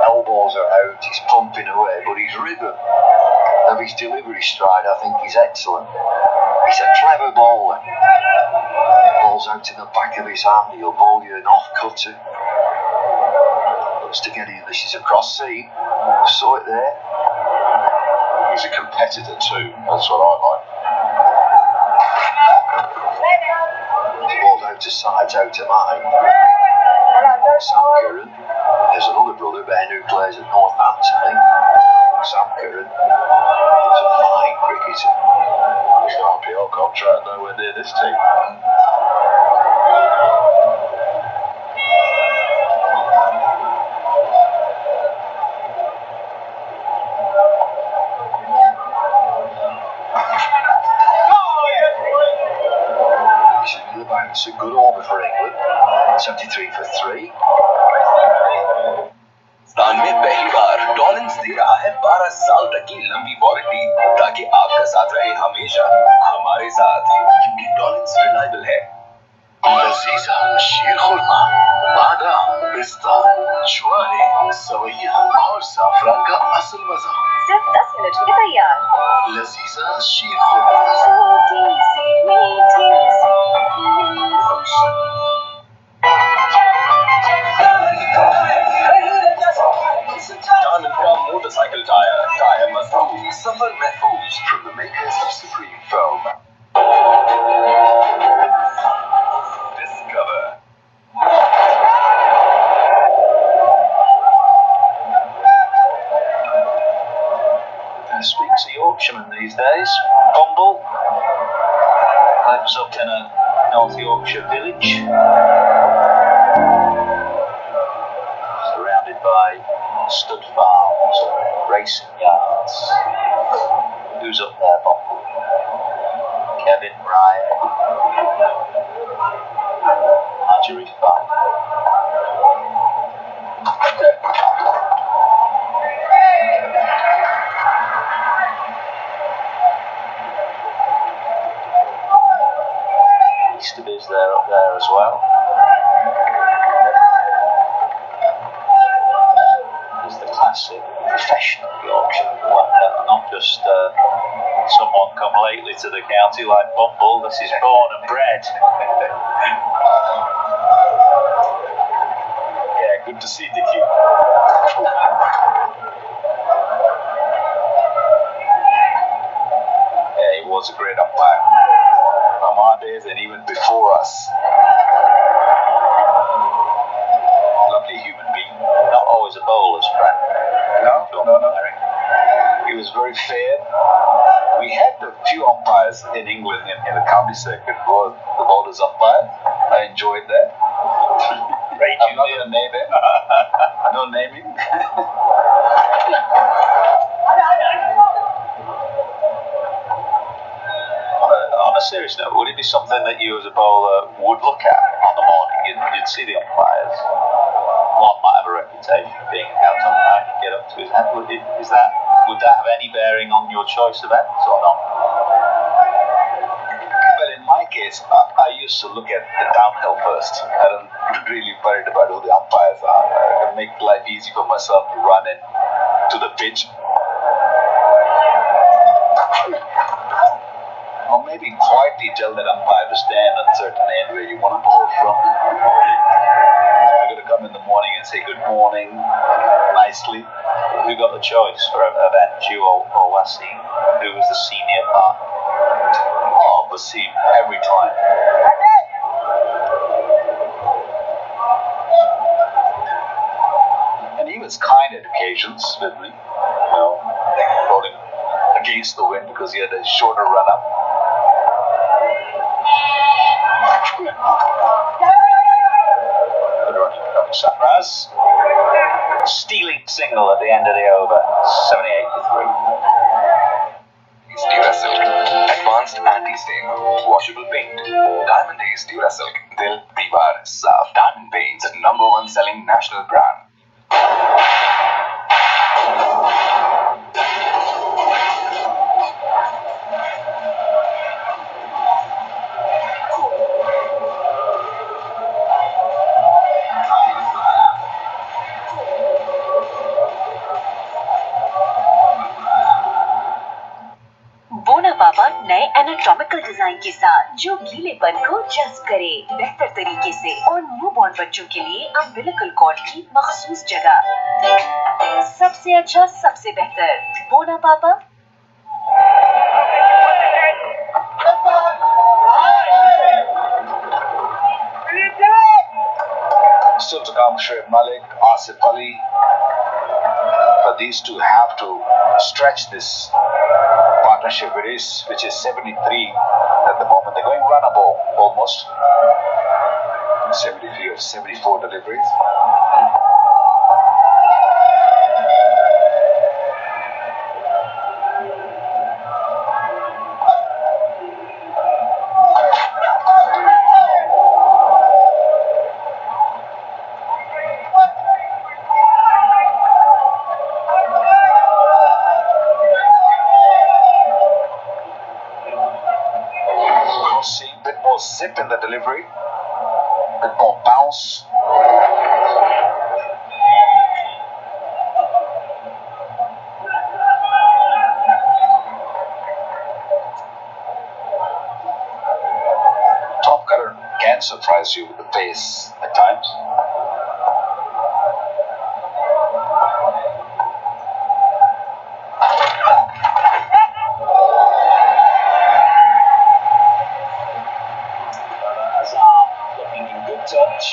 S10: elbows are out, he's pumping away, but his rhythm of his delivery stride, I think, is excellent. He's a clever bowler. Ball's out in the back of his hand, he'll bowl you an off-cutter. Looks to get in, this is a cross seam, saw it there.
S11: He's a competitor too. That's what I like.
S10: The ball's out to sides, out to mine. Sam Curran. There's another brother, Ben, who plays at Northampton. Sam Curran. He's a fine cricketer.
S11: His RPL contract nowhere near this team.
S10: It's a good over for England. 73 for 3.
S3: Pakistan में पहली बार डॉलिंस दे रहा है 12 साल तक की लंबी warranty ताकि आपका साथ रहे हमेशा हमारे साथ, क्योंकि डॉलिंस रिलायबल है।
S9: लजीजा शीर खुरमा, बादाम, पिस्ता, ज्वारे, सवैया और ज़ाफ़रान का असल मजा
S2: सिर्फ 10 मिनट में तैयार।
S9: लजीजा शीर खुरमा।
S3: Diamond Farm motorcycle tire मजबूत, सफर महफूज, from the makers of Supreme Foam. Discover.
S5: Speaks a Yorkshireman these days. Bumble lives up in a North Yorkshire village, surrounded by stud farms and racing yards. Who's up there, Bumble? Kevin, Ryan, Marjorie Farm. Easterby's there up there as well. There's the classic professional Yorkshire wonder, not just someone come lately to the county like Bumble. This is born and bred.
S3: Yeah, good to see Dickie.
S1: Yeah, he was a great umpire. From our days and even before us. Lovely human being.
S5: Not always a bowler's friend.
S1: No. He was very fair. We had a few umpires in England in the county circuit who were the bowlers umpire. I enjoyed that.
S5: Ray
S1: I'm not going to name it. No naming.
S5: On a serious note, would it be something that you as a bowler would look at on the morning? You'd see the umpires. One might have a reputation of being a county umpire and get up to his head. Would that have any bearing on your choice of ends or not?
S1: Well, in my case, I used to look at the downhill first. I don't really worried about who the umpires are. I can make life easy for myself to run in to the pitch. Or maybe quietly tell that umpire to stand at a certain end where you want to bowl from. I'm going to come in the morning and say good morning nicely.
S5: Who got the choice for an event, you or Wasim? Who was the senior partner?
S1: Oh, Wasim, every time. And he was kind at occasions with me. You know, bowling against the wind because he had a shorter run-up.
S5: Good run from Sapraz. Stealing single at the end of the over. 78 for 3.
S3: Durasilk, advanced anti-stain, washable paint. Diamond Ace Durasilk, Dil Diwar Saaf. Diamond Paint's #1 selling national brand.
S2: बोना पापा नए anatomical design के साथ जो गीलेपन को जज्ब करे बेहतर तरीके से और न्यूबॉर्न बच्चों के लिए अम्बिलिकल कॉर्ड की मखसूस जगह। सबसे अच्छा, सबसे बेहतर बोना पापा।
S1: Still to come, Shoaib Malik, Asif Ali. But these two have to stretch this partnership, which is 73 at the moment. They're going runnable almost. 73 of 74 deliveries. Zip in the delivery, a bit more bounce. Top cutter can surprise you with the pace at times. Touch.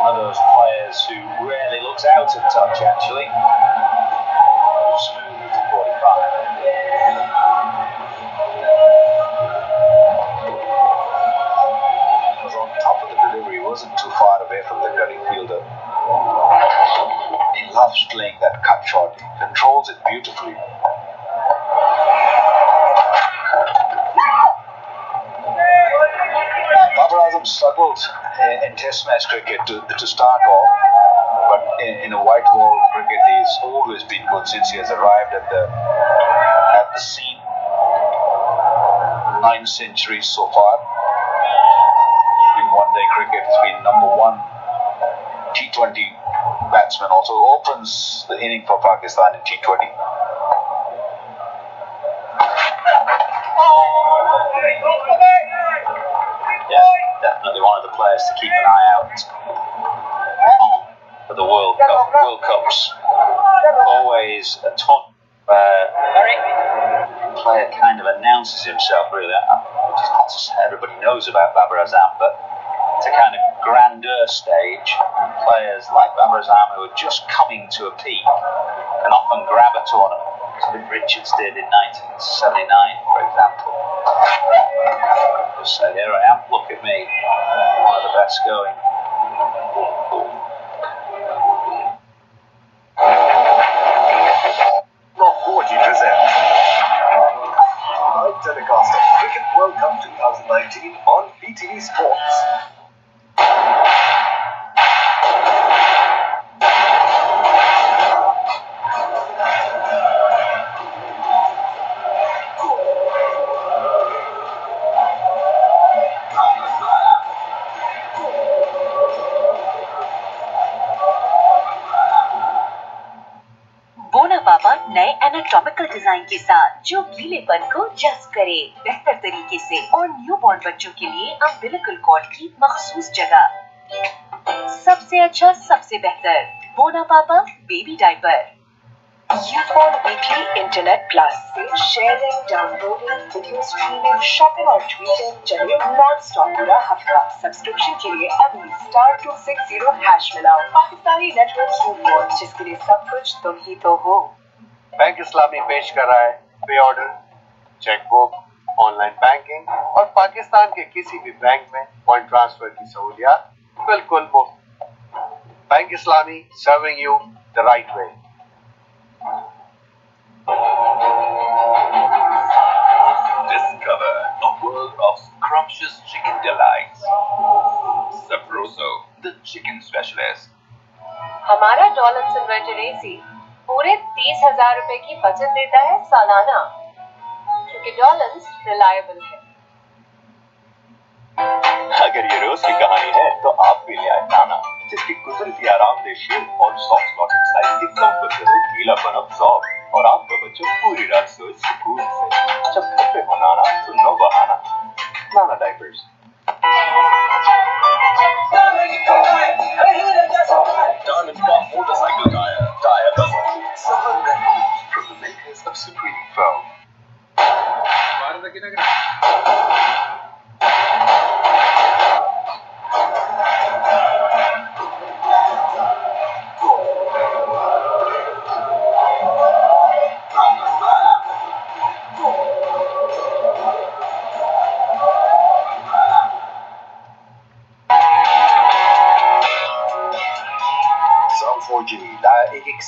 S1: One of those players who rarely looks out of touch, actually. Smooth with 45. Was on top of the delivery, wasn't too far away from the cutting fielder. He loves playing that cut shot. He controls it beautifully. Struggled in Test match cricket to start off, but in a white ball cricket he's always been good since he has arrived at the scene. 9 centuries so far. In one-day cricket, he's been #1 T20 batsman. Also opens the inning for Pakistan in T20. Definitely one of the players to keep an eye out on for the World Cups. Always a ton where a player kind of announces himself, really, which is not to say everybody knows about Babar Azam, but it's a kind of grandeur stage. Players like Babar Azam who are just coming to a peak can often grab a tournament. As Richards did in 1979, for example. Just say, here I am, look at me, one of the best going.
S12: Top 40 presents live telecast of Cricket World Cup 2019 on PTV Sports.
S2: नए anatomical design के साथ जो गीलेपन को जज्ब करे बेहतर तरीके से और न्यूबॉर्न बच्चों के लिए अम्बिलिकल कॉर्ड की मखसूस जगह। सबसे अच्छा, सबसे बेहतर Bona Papa baby diaper. Ufone weekly internet plus से sharing, downloading, video streaming, shopping और ट्वीटिंग चले नॉन स्टॉप पूरा हफ्ता। सब्सक्रिप्शन के लिए अभी *260# मिलाओ। पाकिस्तानी नेटवर्क यूफोन, जिसके लिए सब कुछ तुम ही तो हो।
S7: बैंक इस्लामी पेश कर रहा है पे ऑर्डर, चेकबुक, ऑनलाइन बैंकिंग और पाकिस्तान के किसी भी बैंक में फंड ट्रांसफर की सहूलियत बिल्कुल मुफ्त। Bank Islami, serving you the right way.
S3: Discover a world of scrumptious chicken delights. Sabroso, the chicken specialist.
S13: हमारा डॉलन्स इन्वर्टर एसी पूरे 30,000 रुपए की बचत देता है सालाना, क्योंकि डॉलन्स रिलायबल है।
S3: अगर ये रोज की कहानी है तो आप भी ले आए नाना, जिसकी कुदरती आरामदेह शेप और सॉफ्ट स्लॉटेड साइज की कंफर्टेबल गीलापन अब्सॉर्ब और आपका बच्चा पूरी रात सोए सुकून से। जब घर पे हो नाना तो नो बहाना, नाना diapers.
S9: Diamond Bar motorcycle tire, tire buzzer. Summer memories from the makers of Supreme Foam.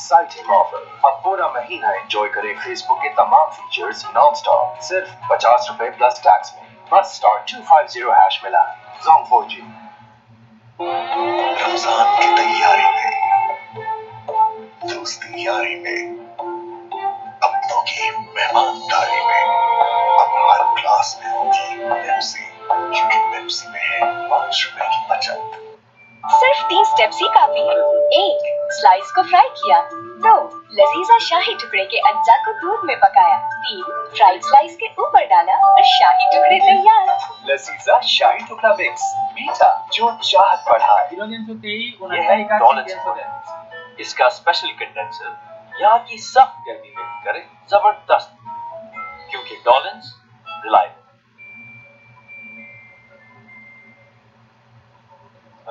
S12: Exciting offer. अब पूरा महीना एंजॉय करें फेसबुक के तमाम फीचर्स नॉन स्टॉप सिर्फ 50 रुपए प्लस टैक्स में। बस स्टार 250 हैश मिला Zong 4G।
S3: रमजान की तैयारी में, दोस्ती यारी में, अपनों की मेहमानदारी में, अब हर क्लास में होगी पेप्सी, क्योंकि पेप्सी में है 5 रुपए की बचत।
S2: सिर्फ 3 स्टेप्स ही काफी है। 1. स्लाइस को फ्राई किया। 2. लजीजा शाही टुकड़े के अंजा को दूध में पकाया। 3. फ्राइड स्लाइस के ऊपर डाला और शाही टुकड़े तैयार।
S12: लजीजा शाही टुकड़ा मिक्स, मीठा जो चाहत बढ़ाए। यह डॉलर्स इसका स्पेशल कंडेंसर यहाँ की सख्त गर्मी में करे जबरदस्त, क्योंकि Dawlance reliable.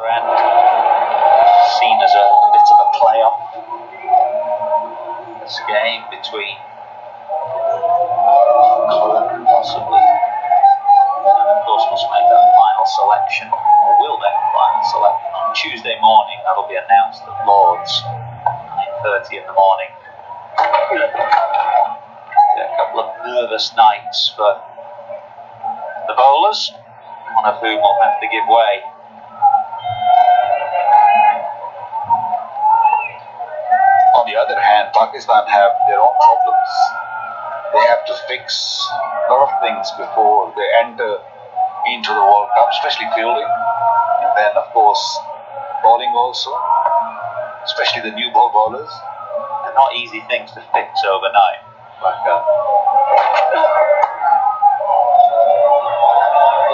S5: And seen as a bit of a playoff. This game between Cullen possibly, and of course must make that final selection, or will make the final selection on Tuesday morning. That'll be announced at Lord's 9:30 in the morning. Yeah, a couple of nervous nights for the bowlers, one of whom will have to give way.
S1: On the other hand, Pakistan have their own problems. They have to fix a lot of things before they enter into the World Cup, especially fielding. And then, of course, bowling also, especially the new ball bowlers.
S5: They're not easy things to fix overnight. Like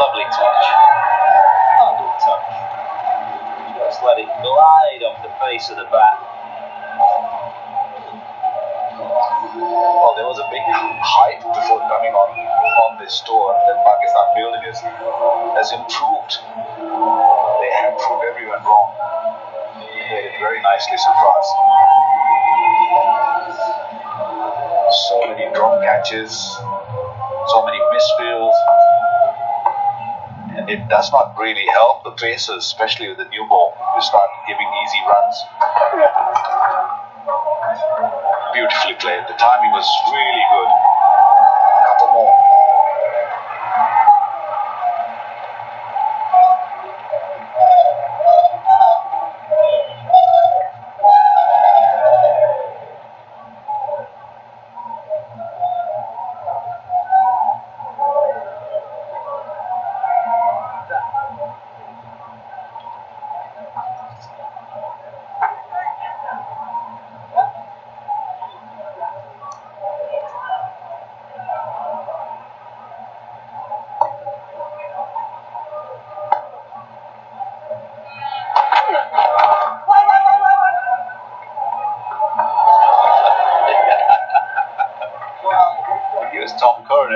S5: lovely touch. Lovely touch. Just let it glide off the face of the bat.
S1: Well, there was a big hype before coming on this tour that Pakistan fielding has improved. They have proved everyone wrong. They did it very nicely so far. So many drop catches, so many misfields, and it does not really help the pacers, especially with the new ball, to start giving easy runs. Beautifully played. The timing was really good. A couple more.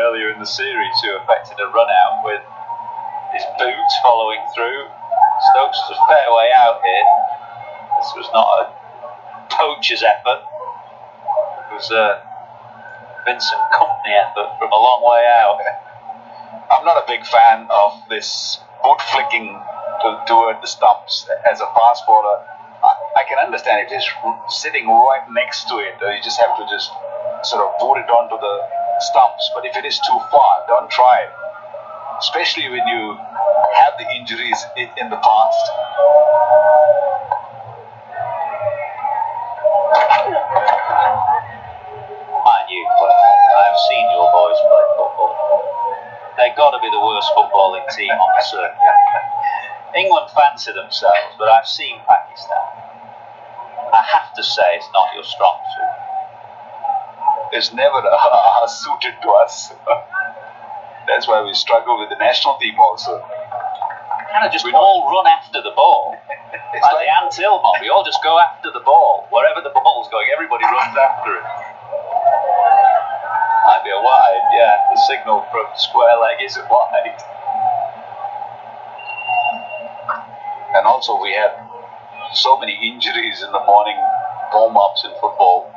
S5: Earlier in the series who affected a run out with his boots following through. Stokes was a fair way out here. This was not a poacher's effort. It was a Vincent Company effort from a long way out.
S1: I'm not a big fan of this boot flicking toward the stumps. As a fast bowler, I can understand if it's sitting right next to it. You just have to just sort of boot it onto the stumps, but if it is too far, don't try it, especially when you have the injuries in the past.
S5: Mind you, I've seen your boys play football. They've got to be the worst footballing team on the circuit. England fancy themselves, but I've seen Pakistan. I have to say it's not your strong suit.
S1: It's never suited to us. That's why we struggle with the national team also.
S5: Kind of just all run after the ball. It's like the Ant Hill mob. We all just go after the ball. Wherever the ball's going, everybody runs after it. Might be a wide, yeah. The signal from square leg is a wide.
S1: And also we had so many injuries in the morning warm-ups in football.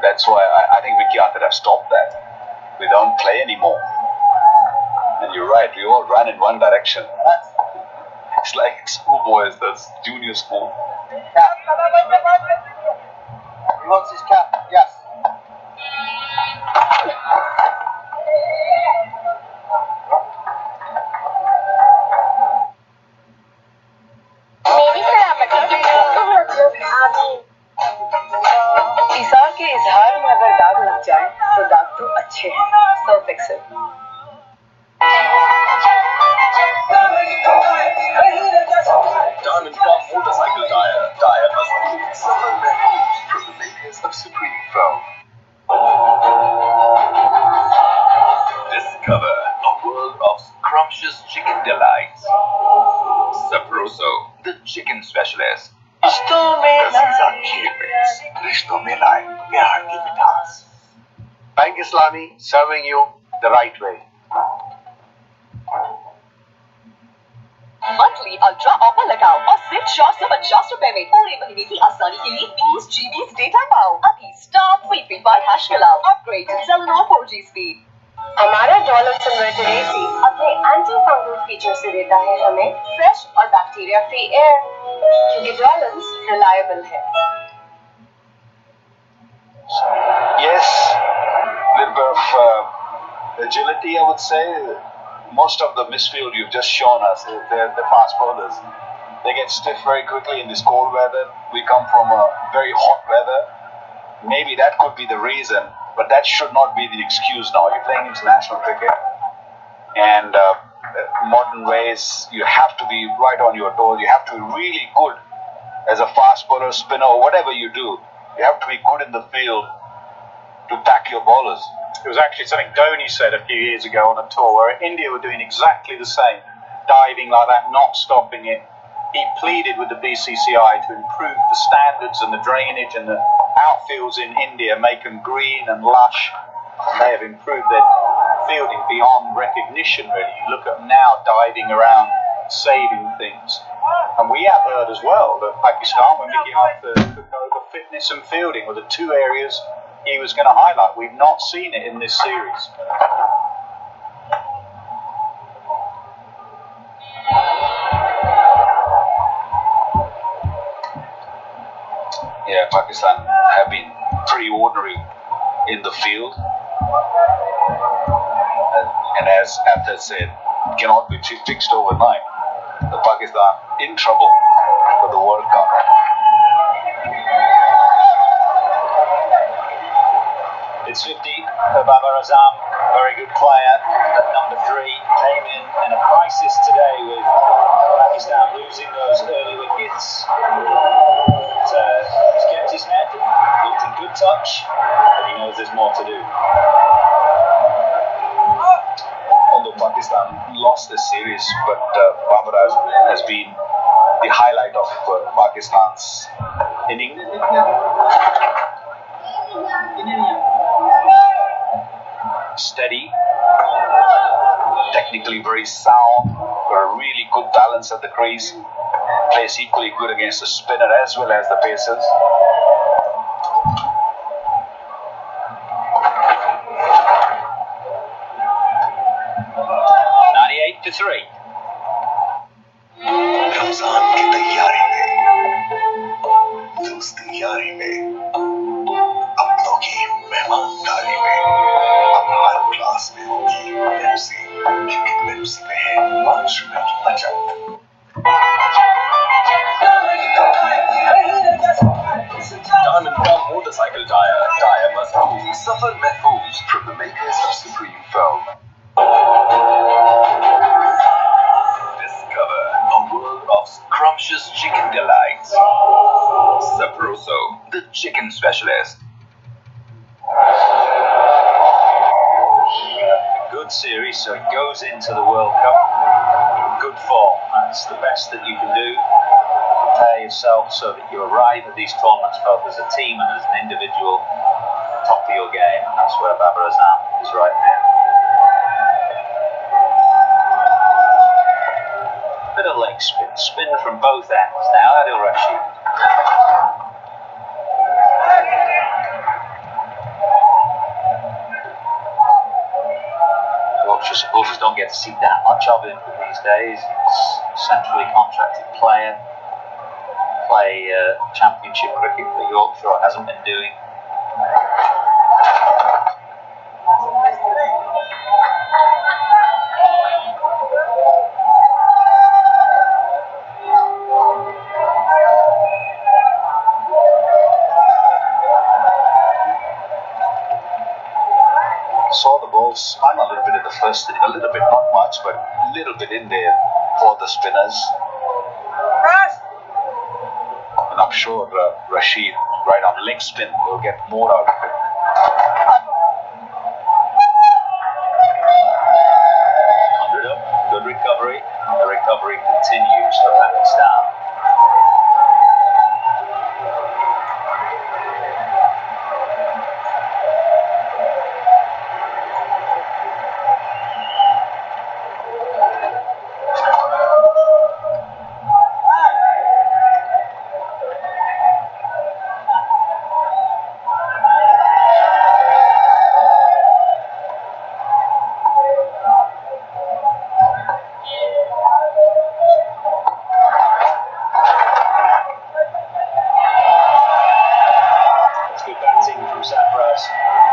S1: That's why I think Vicky Arthur have stopped that. We don't play anymore. And you're right, we all run in one direction. It's like schoolboys, that's junior school.
S7: wants his cap. Yes.
S8: मेरी सलामती की आमीन।
S2: इज़ार के इजहार में अगर दाग लग जाए तो दाग तो अच्छे हैं, Surf Excel.
S3: Diamond Gum Motorcycle Tire. Tire must move. Assalam-o-Alaikum from the makers of Supreme Foam. Discover a world of scrumptious chicken delights. Sabroso, the chicken specialist. Laziza खीर मिक्स, रिश्तों में लाए प्यार की मिठास.
S7: Bank Islami serving you the right way.
S2: Monthly ultra offer लगाओ और सिर्फ 450 में पूरे महीने की आसानी के लिए 20 GB डेटा पाओ। अभी स्टार 335 मिलाओ, upgrade to Assalam-o 4G speed.
S13: हमारा डॉलर्स इन्वर्टर एसी अपने एंटी फंगल फीचर से देता है हमें फ्रेश और बैक्टीरिया फ्री एयर, क्योंकि डॉलर्स रिलायबल है।
S5: Yes, a little bit of agility, I would say. Most of the misfield you've just shown us, they're fast bowlers. They get stiff very quickly in this cold weather. We come from a very hot weather. Maybe that could be the reason, but that should not be the excuse now. You're playing international cricket, and modern ways, you have to be right on your toes. You have to be really good as a fast bowler, spinner, or whatever you do. You have to be good in the field to back your bowlers. It was actually something Dhoni said a few years ago on a tour where India were doing exactly the same, diving like that, not stopping it. He pleaded with the BCCI to improve the standards and the drainage and the outfields in India, make them green and lush. And they have improved their fielding beyond recognition, really. You look at them now diving around, saving things. And we have heard as well that Pakistan were looking after fitness and fielding were the two areas he was going to highlight. We've not seen it in this series. Yeah, Pakistan have been pretty ordinary in the field. And as Akhtar said, cannot be fixed overnight. The Pakistan in trouble for the World Cup. It's 50 for Babar Azam, very good player. Number 3 came in a crisis today with Pakistan losing those early wickets. He's kept his head, looked in good touch, but he knows there's more to do. Although Pakistan lost this series, but Babar Azam has been the highlight of Pakistan's inning. Steady, technically very sound, got a really good balance at the crease, plays equally good against the spinner as well as the pacers. To 3.
S3: Ramzan की तैयारी में, दोस्त यारी में, अपनों की मेहमानदारी में, अब हर क्लास में होगी पेप्सी, क्योंकि पेप्सी में है 5 रुपए की बचत. Diamond Gum Motorcycle Tire. Tire must move. Safar Mahfouz from the makers of Supreme Foam. Discover a world of scrumptious chicken delights. Sabroso, the chicken specialist.
S5: Good series, so it goes into the World Cup. Good form, that's the best that you can do. Prepare yourself so that you arrive at these tournaments both as a team and as an individual, top of your game. That's where Babar Azam is right now. Bit of leg spin from both ends now, Adil Rashid. Yorkshire supporters don't get to see that much of him these days. He's a centrally contracted player. Play championship cricket for Yorkshire, hasn't been doing Saw the ball spun a little bit at the first inning, a little bit, not much, but a little bit in there for the spinners. And I'm sure Rashid, right on leg spin, will get more out of it. Good recovery. The recovery continues for Pakistan.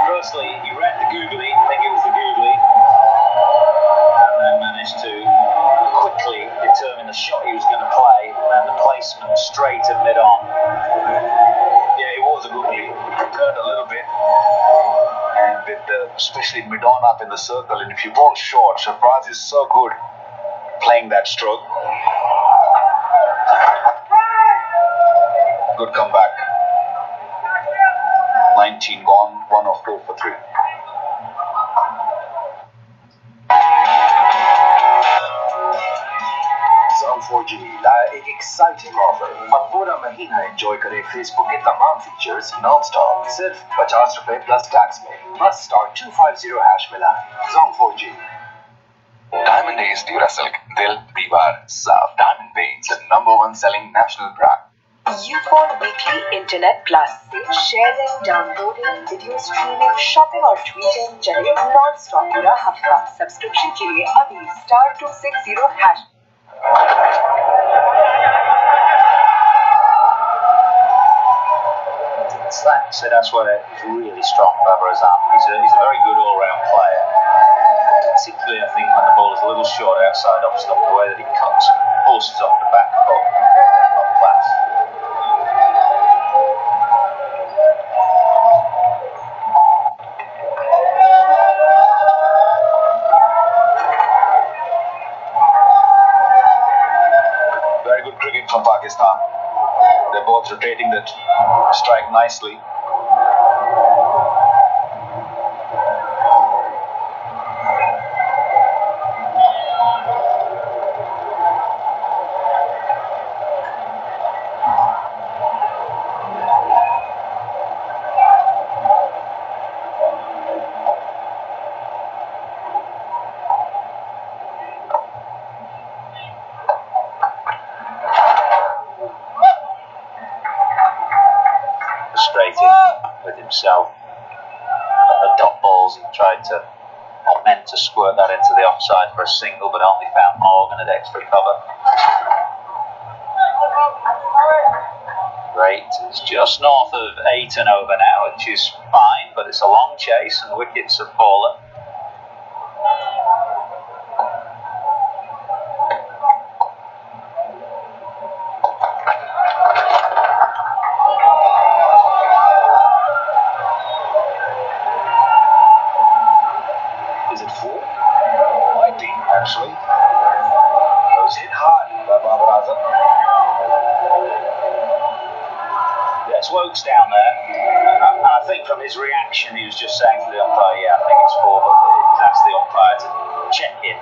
S5: Firstly, he read the googly, I think it was the googly, and then managed to quickly determine the shot he was going to play and the placement straight at mid-on. Yeah, it was a googly. He turned a little bit, and with especially mid-on up in the circle, and if you bowl short, Shahbaz is so good playing that stroke. Good comeback. 19 gone, 1 off 4 for 3.
S12: Assalam-o-Alaikum लाया एक exciting offer. अब पूरा महीना enjoy करें Facebook के तमाम features non stop सिर्फ 50 रुपए प्लस टैक्स में। बस स्टार 250 हैश मिलाएं। Assalam-o-Alaikum।
S3: Diamond Days Durasilk, Dil Bibar Saaf. Diamond Paints, the #1 selling national brand.
S2: YouPhone Weekly Internet Plus से sharing, downloading, video streaming, shopping और ट्वीटिंग चले नॉन-स्टॉप पूरा हफ्ता। सब्सक्रिप्शन के लिए अभी star 260 hash.
S5: So that's what is really strong about Azam. He's a very good all-round player. Particularly, I think, when the ball is a little short outside off stump, the way that he cuts pulses off the back foot. Top class. Very good cricket from Pakistan. They're both rotating that strike nicely. With himself. The dot balls, he tried to, or meant to squirt that into the offside for a single, but only found Morgan at extra cover. Great, it's just north of 8 and over now, which is fine, but it's a long chase and the wickets have fallen. Actually, it was hit hard by Babar Azam. Yes, Woke's down there. And I think from his reaction, he was just saying to the umpire, yeah, I think it's 4, but he's asked the umpire to check in.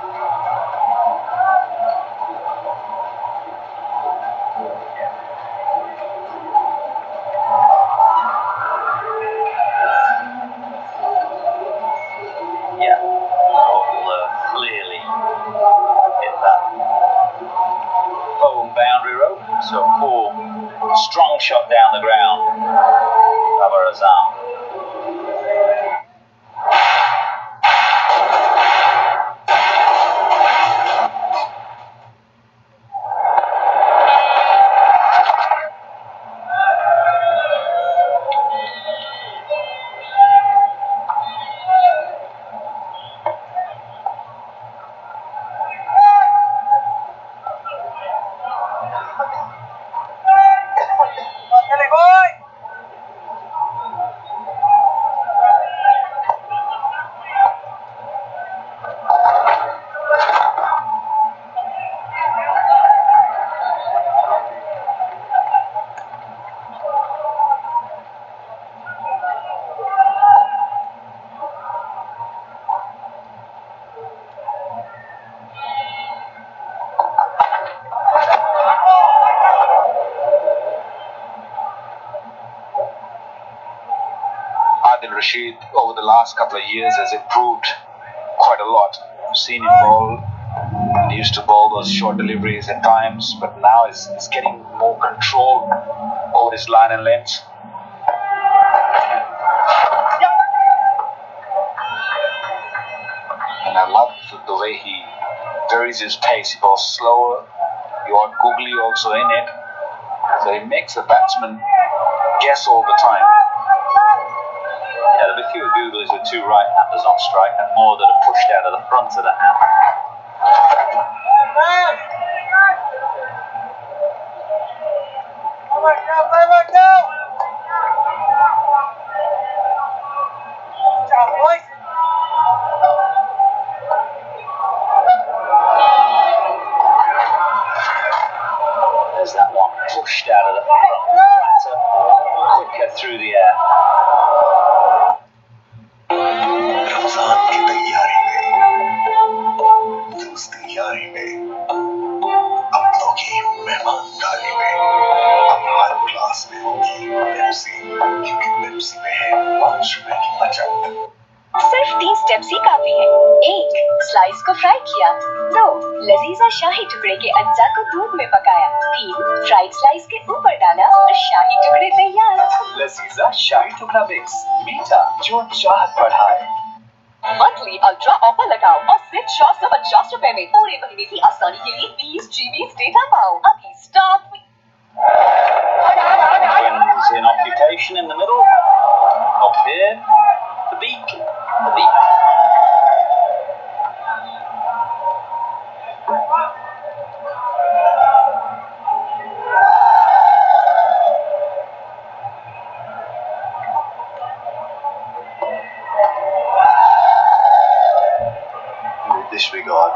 S5: So strong shot down the ground. Babar Azam.
S1: Adil Rashid over the last couple of years has improved quite a lot. I've seen him bowl. He used to bowl those short deliveries at times, but now he's getting more control over his line and length. And I love the way he varies his pace. He bowls slower. You want googly also in it. So he makes the batsman guess all the time.
S5: Yeah, there'll be fewer googlies with two right-handers on strike and more that are pushed out of the front of the hand. There's that one pushed out of the front, quicker through the air.
S3: Ramzan की तैयारी में, दोस्ती यारी में, अपनों की मेहमानदारी में, अब हर क्लास में होगी पेप्सी, क्योंकि पेप्सी में है 5 रुपए की बचत।
S2: सिर्फ 3 स्टेप्स ही काफी है। 1. स्लाइस को फ्राई किया। 2. लजीजा शाही टुकड़े के अज्जा को दूध में पकाया। 3. फ्राइड स्लाइस के ऊपर डाला और शाही टुकड़े तैयार।
S3: लजीजा शाही टुकड़ा मिक्स, मीठा जो चाहत बढ़ाए।
S2: मंथली अल्ट्रा ऑफर लगाओ और सिर्फ 450 रुपए में पूरे महीने की आसानी के लिए 20 GB डेटा पाओ। अभी stock
S5: Twins in occupation in the middle. Up here. The beak. The beak.
S10: With this regard,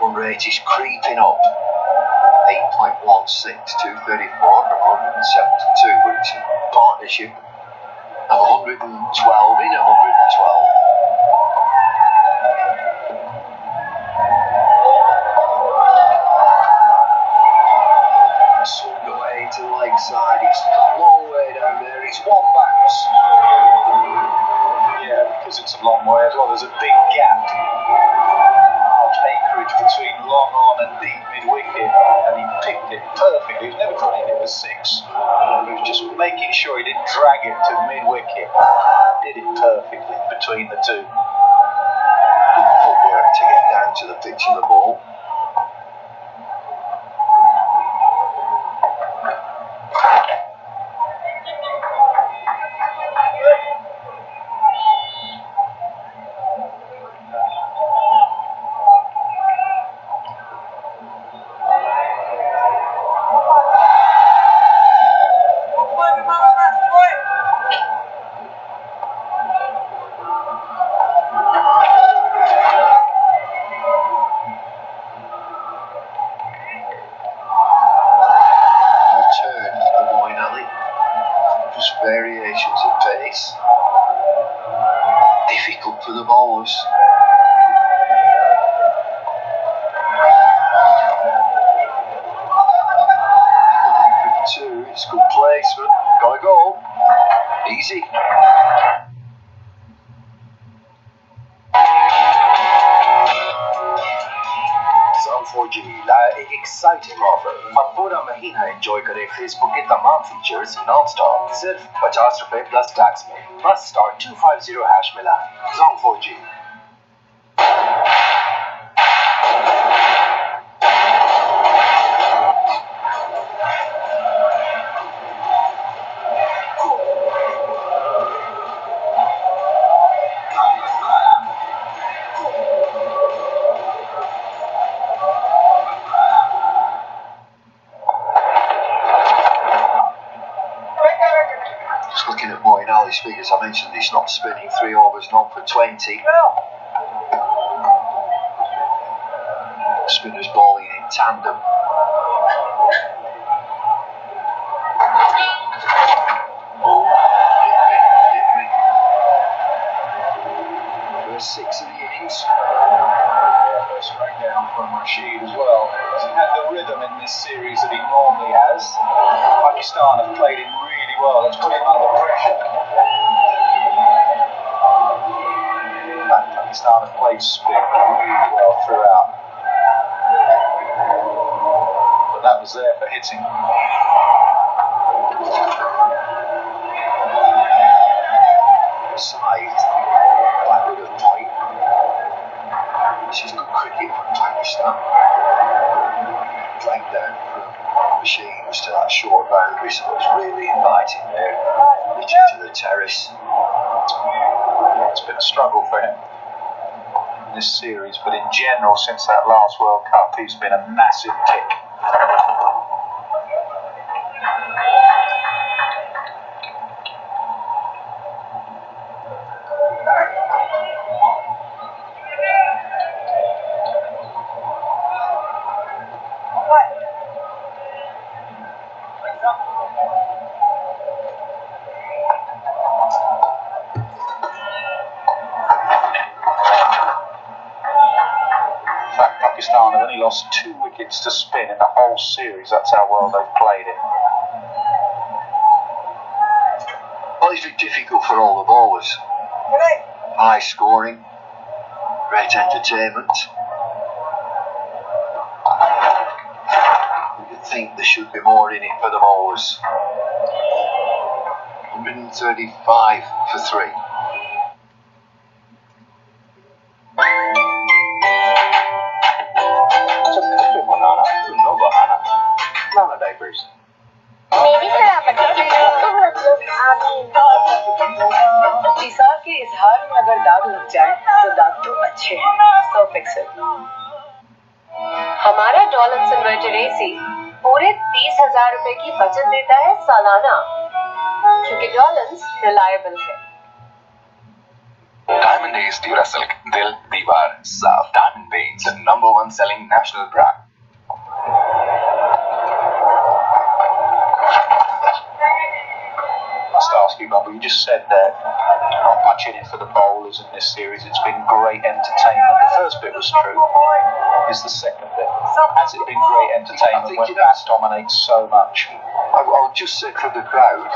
S10: run rate is creeping up. 8.16, 234 from 172, but it's a partnership of 112 in 112. Swung away to the leg side, it's a long way down there, it's one bounce.
S5: Yeah, because it's a long way as well, there's a big gap. Large acreage between long on and deep mid-wicket, and he picked it perfectly. He was never trying it for 6. He was just making sure he didn't drag it to mid-wicket. Did it perfectly between the two.
S10: Good footwork to get down to the pitch of the ball. Variations of pace. Difficult for the bowlers. Two, it's good placement. Gotta go. Easy.
S12: Assalam-o-Alaikum लाया एक exciting offer. अब पूरा महीना enjoy करें Facebook के तमाम features non stop सिर्फ 50 रुपए प्लस टैक्स में। बस *250# मिलाएं। Assalam-o-Alaikum।
S10: Looking at Moeen Ali's figures, I mentioned he's not spinning, 3 overs, none for 20. Spinners bowling in tandem. First 6 of the innings. First
S5: down from Rashid as well. He's had the rhythm in this series that he normally has. Pakistan have played him really well. That's put him under pressure. And Pakistan have played spin really well throughout. But that was there for hitting.
S10: Side, back with a point. This is good cricket from Pakistan. Flank down from machines to that short boundary, so it's really inviting there. Reaching to the terrace.
S5: It's been a struggle for him in this series, but in general, since that last World Cup, he's been a massive tick. Pakistan have only lost 2 wickets to spin in the whole series. That's how well they've played it.
S10: Well, it's been difficult for all the bowlers. High scoring, great entertainment. You'd think there should be more in it for the bowlers. 135 for 3.
S8: मेरी सलामती के लिए तुम मतलब आमीन।
S2: ईसा के इजहार में अगर दाग लग जाए तो दाग तो अच्छे हैं। 100 पिक्सल।
S13: हमारा डॉलर्स इन्वर्टर एसी पूरे 30,000 रुपए की बचत देता है सालाना, क्योंकि डॉलर्स रिलायबल है।
S3: Diamond Ace Durasilk, Dil Diwar, Saaf. Diamond Paints, the #1 selling national brand.
S5: I must ask you, Bubba, you just said that not much in it for the bowlers in this series. It's been great entertainment. The first bit was true. Is the second bit. Has it been great entertainment when that dominates so much?
S10: I'll just say for the crowd.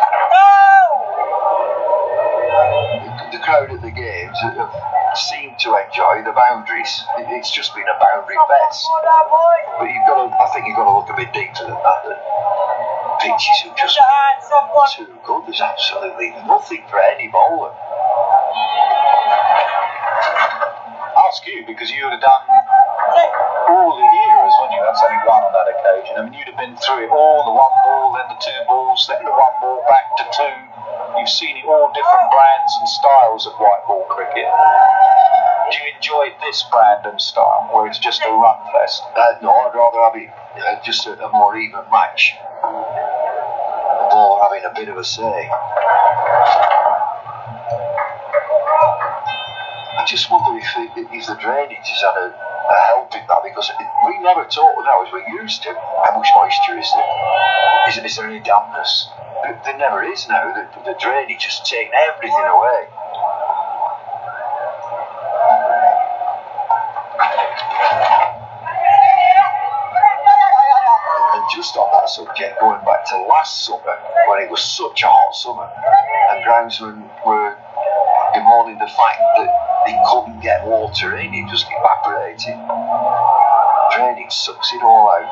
S10: The crowd at the games have seemed to enjoy the boundaries. It's just been a boundary fest. But I think you've got to look a bit deeper than that. The pitches are just too good. There's absolutely nothing for any bowler.
S5: I'll ask you, because you would have done all the eras, wouldn't you? That's only one on that occasion. I mean, you'd have been through it all, the 1 ball, then the 2 balls, then the 1 ball, back to 2. You've seen it all different brands and styles of white ball cricket. Do you enjoy this brand and style, where it's just a run fest?
S10: No, I'd rather have it just a more even match. The ball having a bit of a say. I just wonder if the drainage has had a help in that, because we never talk now as we used to. How much moisture is there? Is there any dampness? There never is now. The drainage has taken everything away. And just on that subject, going back to last summer, when it was such a hot summer, and groundsmen were bemoaning the fact that they couldn't get water in, it just evaporated. Drainage sucks it all out.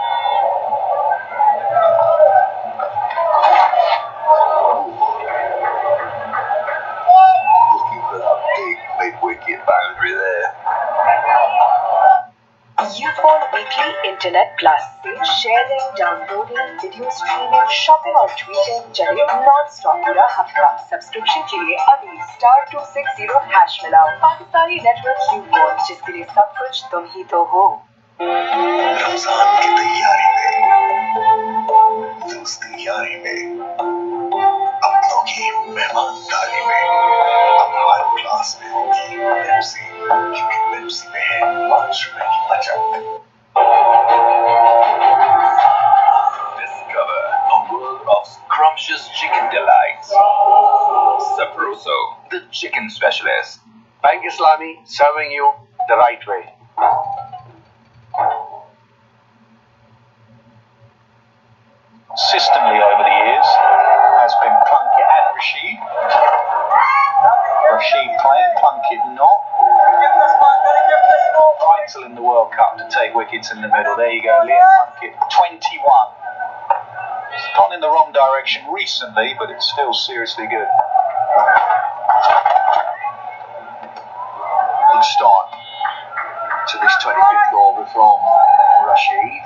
S10: Looking for that big mid-wicket boundary there.
S2: Ufone weekly internet plus sharing, downloading, video streaming, shopping और tweeting चले non stop पूरा हफ्ता। Subscription के लिए अभी *260# मिलाओ। Pakistani network Ufone, जिसके लिए सब कुछ तुम ही तो हो।
S9: रमजान की तैयारी में, दोस्ती यारी में, अपनों की मेहमानदारी में, अब हर क्लास में होगी पेप्सी, क्योंकि पेप्सी में है 5 रुपए की बचत। Discover a world of scrumptious chicken delights. Sabroso, the chicken specialist.
S7: Bank Islami, serving you the right way.
S5: consistently over the years has been Plunkett and Rashid. Rashid playing, Plunkett not. Vital in the World Cup to take wickets in the middle. There you go, Liam Plunkett, 21. It's gone in the wrong direction recently, but it's still seriously good.
S10: Good start to this 25th over from Rashid.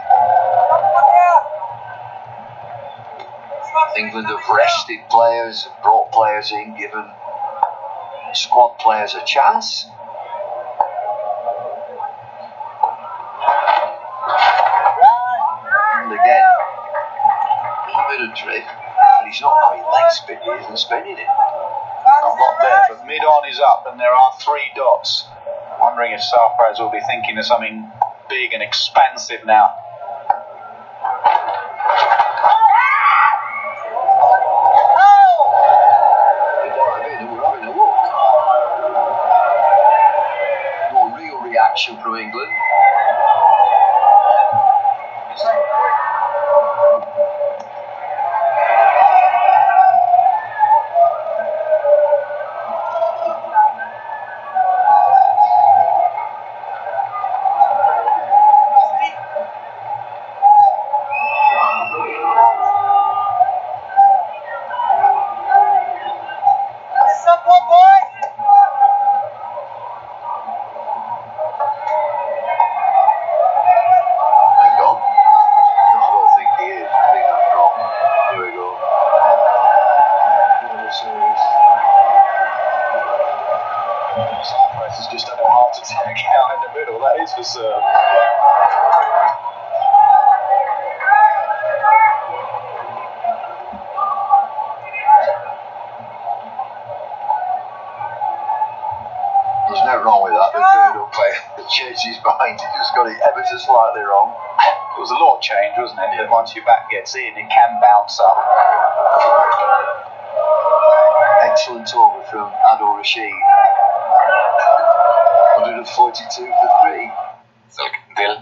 S10: England have rested players and brought players in, given squad players a chance. And again, a little bit of drift, but he's not quite leg spin, he isn't spinning it.
S5: Not there, but mid-on is up and there are 3 dots. Wondering if Sarfraz will be thinking of something big and expansive now.
S10: No real reaction from England.
S5: Sarfraz has just done a heart attack out in the middle. That is for serve.
S10: There's no wrong with that. The third umpire chases behind, he just got it ever so slightly wrong.
S5: It was a law change, wasn't it? That once your bat gets in, it can bounce up.
S10: Excellent over from Adil Rashid. 142 for 3.
S3: Silk Dil.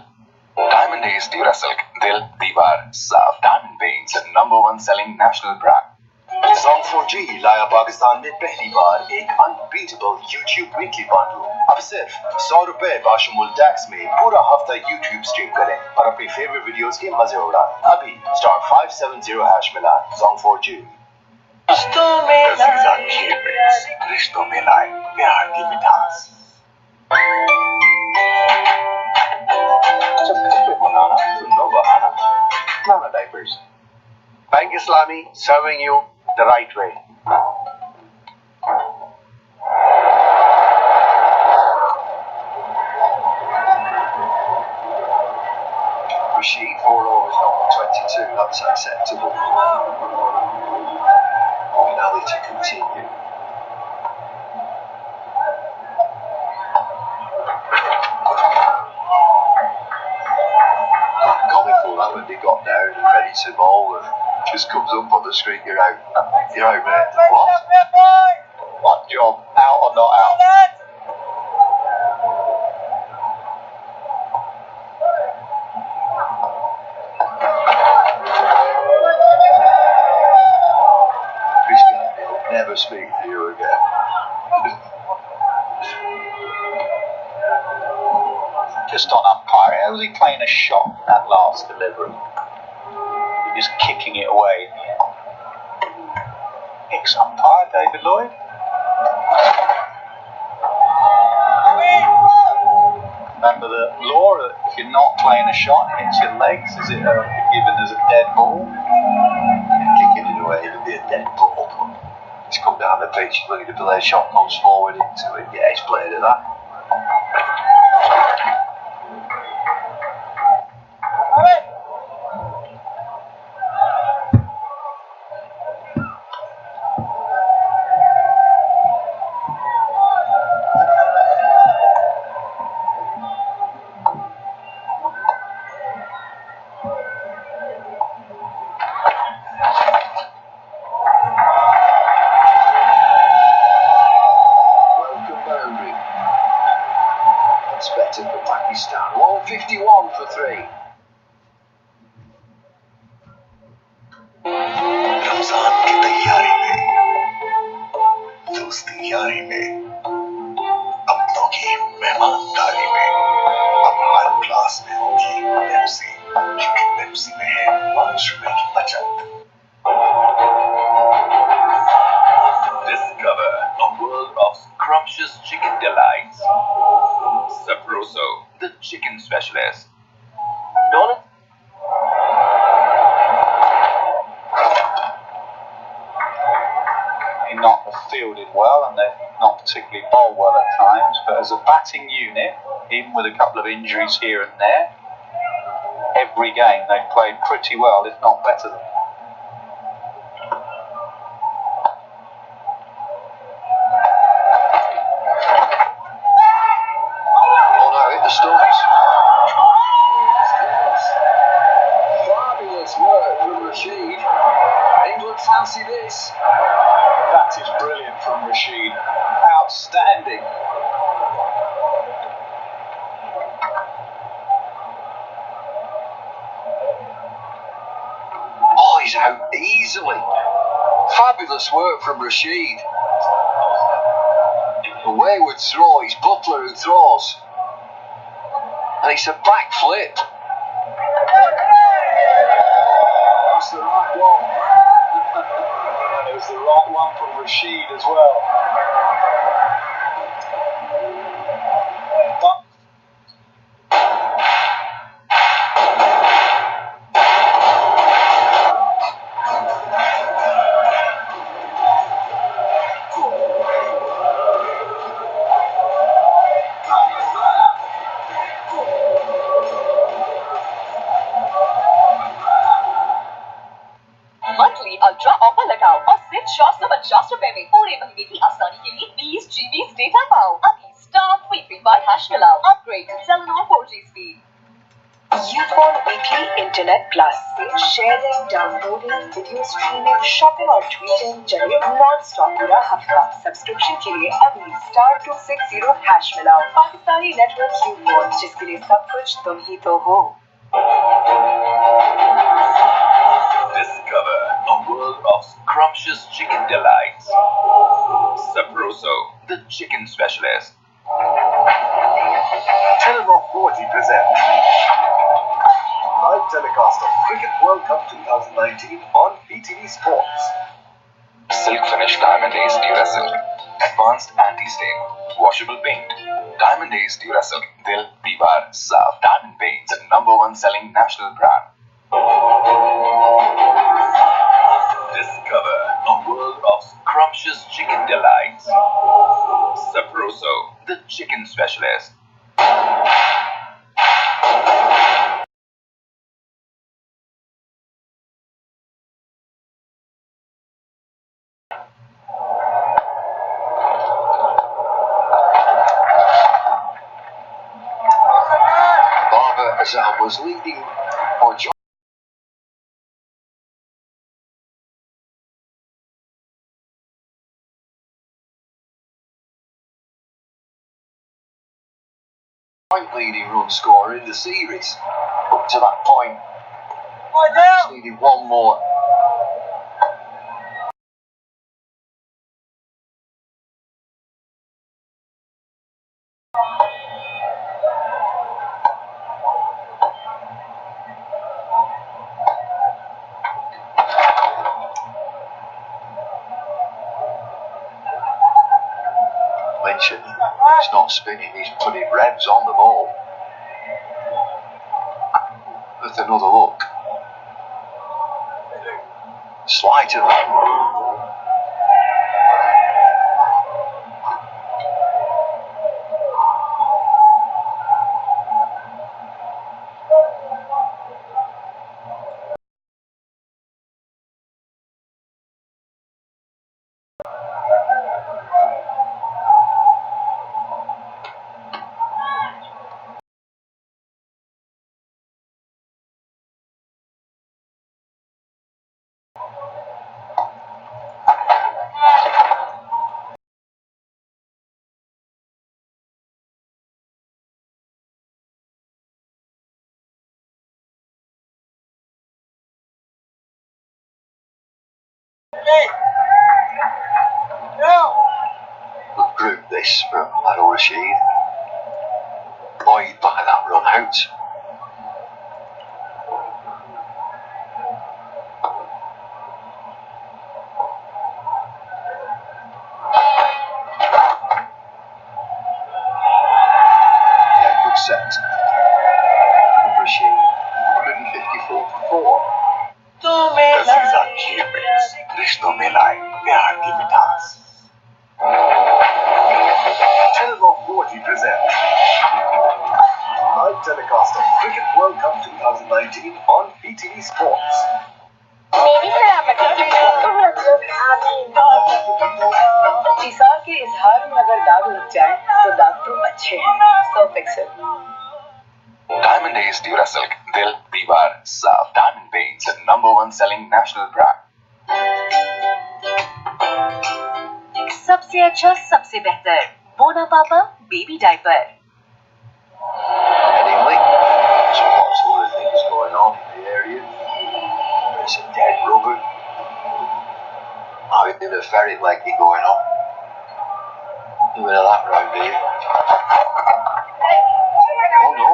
S3: Diamond Ace Dura Silk Dil Diwar Saaf Diamond Paints, the #1 selling national brand.
S12: Assalam-o-Alaikum लाया पाकिस्तान में पहली बार एक unbeatable YouTube weekly bundle. अब सिर्फ 100 रुपए बाशमुल tax में पूरा हफ्ता YouTube स्ट्रीम करें और अपनी फेवरेट वीडियोस के मजे उड़ाएं। अभी स्टार 570 हैश मिला Assalam-o-Alaikum।
S9: लजीजा खीर मिक्स, रिश्तों में लाए प्यार की मिठास।
S12: जब घर पे बनाना तो नो बहाना, Nana diapers. Bank Islami serving you the right way.
S10: Rashid, 4 overs, not 22, that's acceptable. Finale to continue. Quite comical that when they got down and ready to bowl and just comes up on the screen, you're out. You're out, mate. What?
S5: What job? Out or not out?
S10: I'll never speak to you again.
S5: Just on umpiring, how was he playing a shot that last delivery? Just kicking it away. Ex-umpire David Lloyd. Remember the law that if you're not playing a shot and it hits your legs, is it given as a dead ball?
S10: Kicking it away, it'll be a dead ball. He's come down the pitch, looking to play a shot, comes forward into it. Yeah, he's played at that.
S9: तैयारी में, अपनों की मेहमानदारी में, अब हर class में होगी Pepsi, क्योंकि Pepsi में है 5 रुपए की बचत। Discover a world of scrumptious chicken delights. Sabroso, the chicken specialist. Dolan?
S5: Not have fielded well, and they've not particularly bowled well at times, but as a batting unit, even with a couple of injuries here and there, every game they've played pretty well, if not better than.
S10: Oh no, hit the stumps.
S3: Fabulous work from Rashid. England fancy this.
S5: That is brilliant from Rashid. Outstanding.
S10: Oh, he's out easily. Fabulous work from Rashid. A wayward throw, it's Butler who throws. And it's a back flip.
S5: That's the right one. And it was the right one from Rashid as well. But
S2: monthly ultra offer लगाओ और सिर्फ 450 रुपए में पूरे महीने की आसानी के लिए 20 GB डेटा पाओ। अभी स्टार 335# मिलाओ। Upgrade to Assalam-o 4G speed. Youth on Weekly Internet Plus. Sharing, downloading, video streaming, shopping और tweeting चले non-stop पूरा हफ्ता। सब्सक्रिप्शन के लिए अभी स्टार 260# मिलाओ। पाकिस्तानी नेटवर्क Youth Phone, जिसके लिए सब कुछ तुम ही तो हो।
S3: Discover a world of scrumptious chicken delights. Sabroso, the chicken specialist.
S7: Channel 4G presents live telecast of Cricket World Cup 2019 on PTV Sports.
S3: Silk finish Diamond Ace Durasilk. Advanced anti-stain. Washable paint. Diamond Ace Durasilk. Dil Bibar Saaf Diamond Paints. #1 selling national brand. Discover a world of scrumptious chicken delights. Sabroso, the chicken specialist.
S10: Azam was leading or leading run scorer in the series. Up to that point, just needed one more. He's not spinning, he's putting revs on the ball. With another look. Slight of group this from Adil Rashid. Boy, he'd buy that run out. Yeah, good set. From Rashid. 154 for 4.
S9: अज़ीज़ा कीमत रिश्तों में लाए प्यार की मिठास Assalam-o-Alaikum presents live telecast of Cricket World Cup 2019 on PTV Sports.
S8: मेरी सलामती के लिए तुम लोग आमीन।
S2: इसार के इजहार में अगर दाग लग जाए तो दाग तो अच्छे हैं। Surf Excel.
S3: Diamond Days Durasilk, Dil, Diwar, Saaf. Diamond Paints, the #1 selling national brand.
S2: सबसे अच्छा सबसे बेहतर Bona Papa baby diaper.
S10: Anyway, so lots of other things going on in the area. There's some dead rubber. I've been a ferry leggy going on. A bit of that round here. Oh no.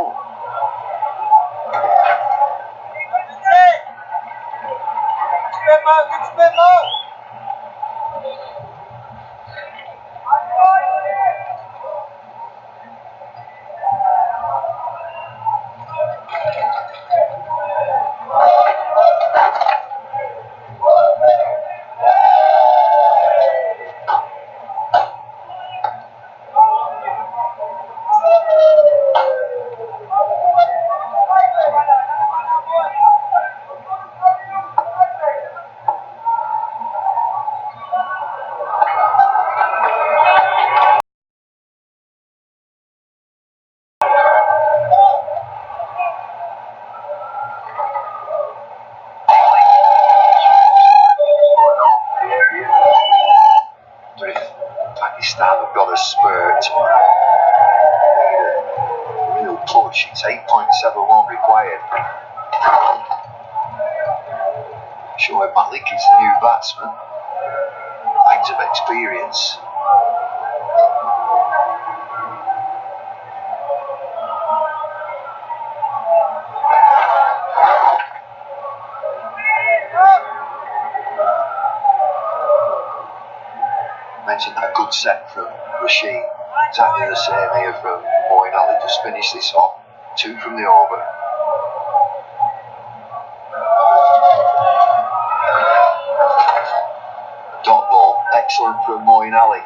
S10: Pakistan have got a spurt. Need a real push. It's 8.71 required. Shoaib Malik is the new batsman. Loads of experience. Mentioned that good set from Rashid. Exactly the same here from Moeen Ali. Just finished this off. 2 from the over. Dot ball. Excellent from Moeen Ali.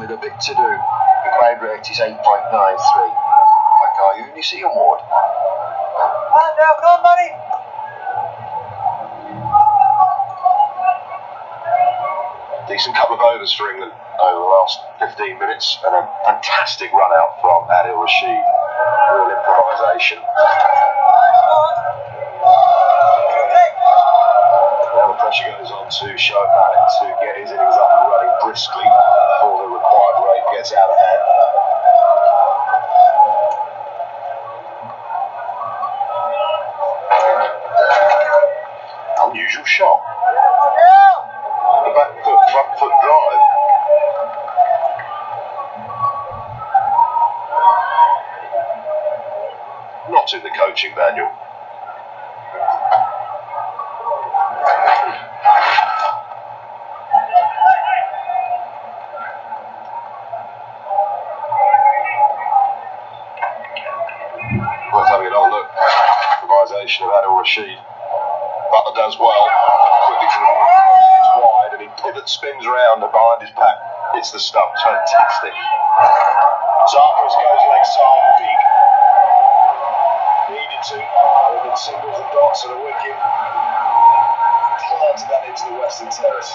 S10: A bit to do. Required rate is 8.93. Bakar Unisi Award.
S11: Decent couple of overs for England over the last 15 minutes and a fantastic run out from Adil Rashid. Real improvisation. Now the pressure goes on to Shoaib Malik to get his innings up and running briskly before the required rate gets out of hand. Unusual shot. The back foot, front foot drive. Not in the coaching manual. Worth having an old look. Improvisation of Adil Rashid. Butler does well. Quickly to the it's wide and he pivots, spins round and behind his pack hits the stumps. Fantastic. Zafras goes leg side, big. Needed
S1: to. They've been singles and dots at a wicket. Planted that into the Western Terrace.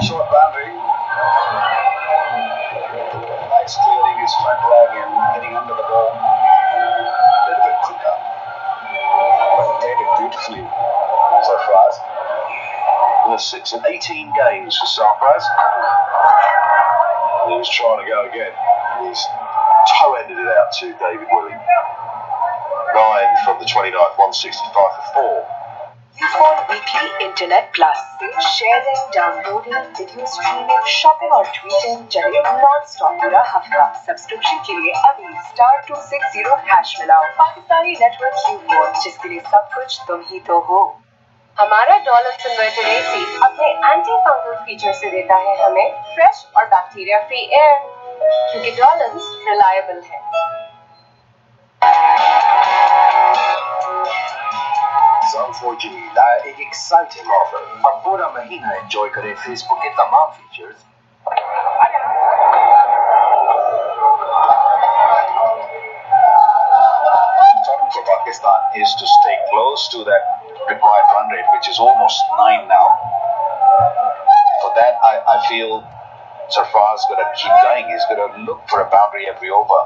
S1: Short boundary. Nice clearing his front leg and getting under the ball. A little bit quicker. But played it beautifully so far.
S11: The 6 and 18 games for Sarfraz. He was trying to go again. He's toe-ended it out to David Willey. 9 from the 29th, 165 for 4.
S2: Ufone weekly internet plus से sharing, downloading, video streaming, shopping और tweeting चले non stop पूरा हफ्ता। Subscription के लिए अभी *260# मिलाओ। Pakistani network Ufone, जिसके लिए सब कुछ तुम ही तो हो।
S13: हमारा डॉलर्स इन्वर्टर एसी अपने एंटी फंगल फीचर से देता है हमें फ्रेश और बैक्टीरिया फ्री एयर, क्योंकि डॉलर्स रिलायबल है।
S12: Zone 4G लाया एक एक्साइटिंग ऑफर। अब पूरा महीना एंजॉय करें फेसबुक के तमाम features.
S1: For Pakistan is to stay close to that required run rate, which is almost 9 now. For that, I feel Sarfar's got to keep going. He's got to look for a boundary every over.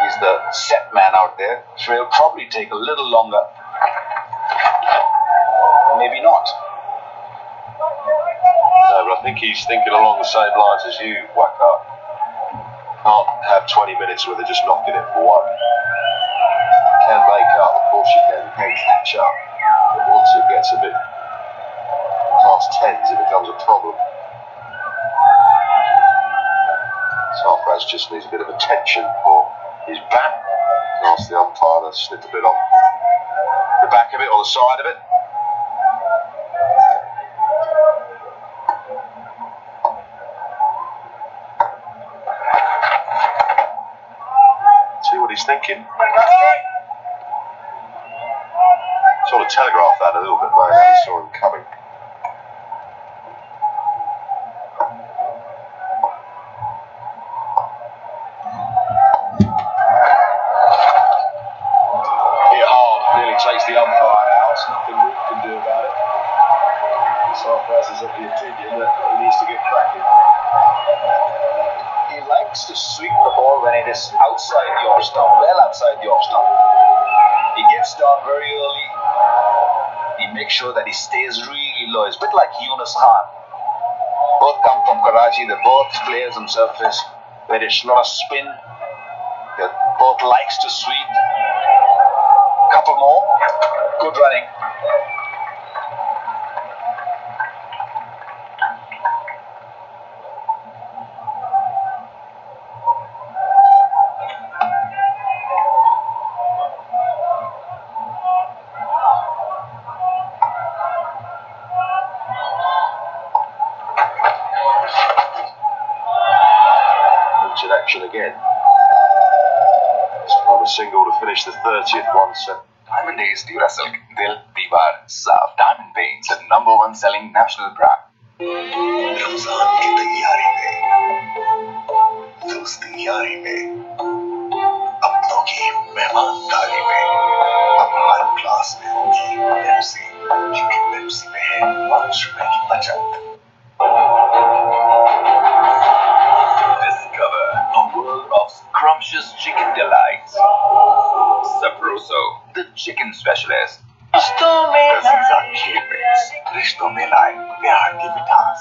S1: He's the set man out there, so he'll probably take a little longer. Maybe not.
S11: No, but I think he's thinking along the same lines as you, Waka. Can't have 20 minutes where they're just knocking it for one. Can make up, of course you can catch up. But once it gets a bit past 10s, it becomes a problem. Sarfraz just needs a bit of attention for his bat. Ask the umpire to slip a bit off the back of it or the side of it. See what he's thinking. Sort of telegraphed that a little bit though, he saw him coming.
S1: Takes the umpire out. There's nothing we can do about it. Sarfraz is of the opinion that he needs to get cracking. He likes to sweep the ball when it is outside the off stump, well outside the off stump. He gets down very early. He makes sure that he stays really low. It's a bit like Yunus Khan. Both come from Karachi. They're both players on surface where there's a lot of spin. They both likes to sweep. Couple more. Good running.
S11: It's in action again. It's on a single to finish the 30th 1-7.
S3: Diamond Days Durasilk, Dil, Diwar, Saaf, Diamond Paints, the #1 selling national brand.
S9: Ramzan की तैयारी में, दोस्ती यारी में, अपनों की मेहमानदारी में, अब हर क्लास में होगी पेप्सी, क्योंकि पेप्सी में है ₹5 की बचत।
S3: Discover a world of scrumptious chicken delights. Sabroso, the chicken specialist.
S9: Laziza खीर मिक्स, रिश्तों में लाए प्यार की मिठास।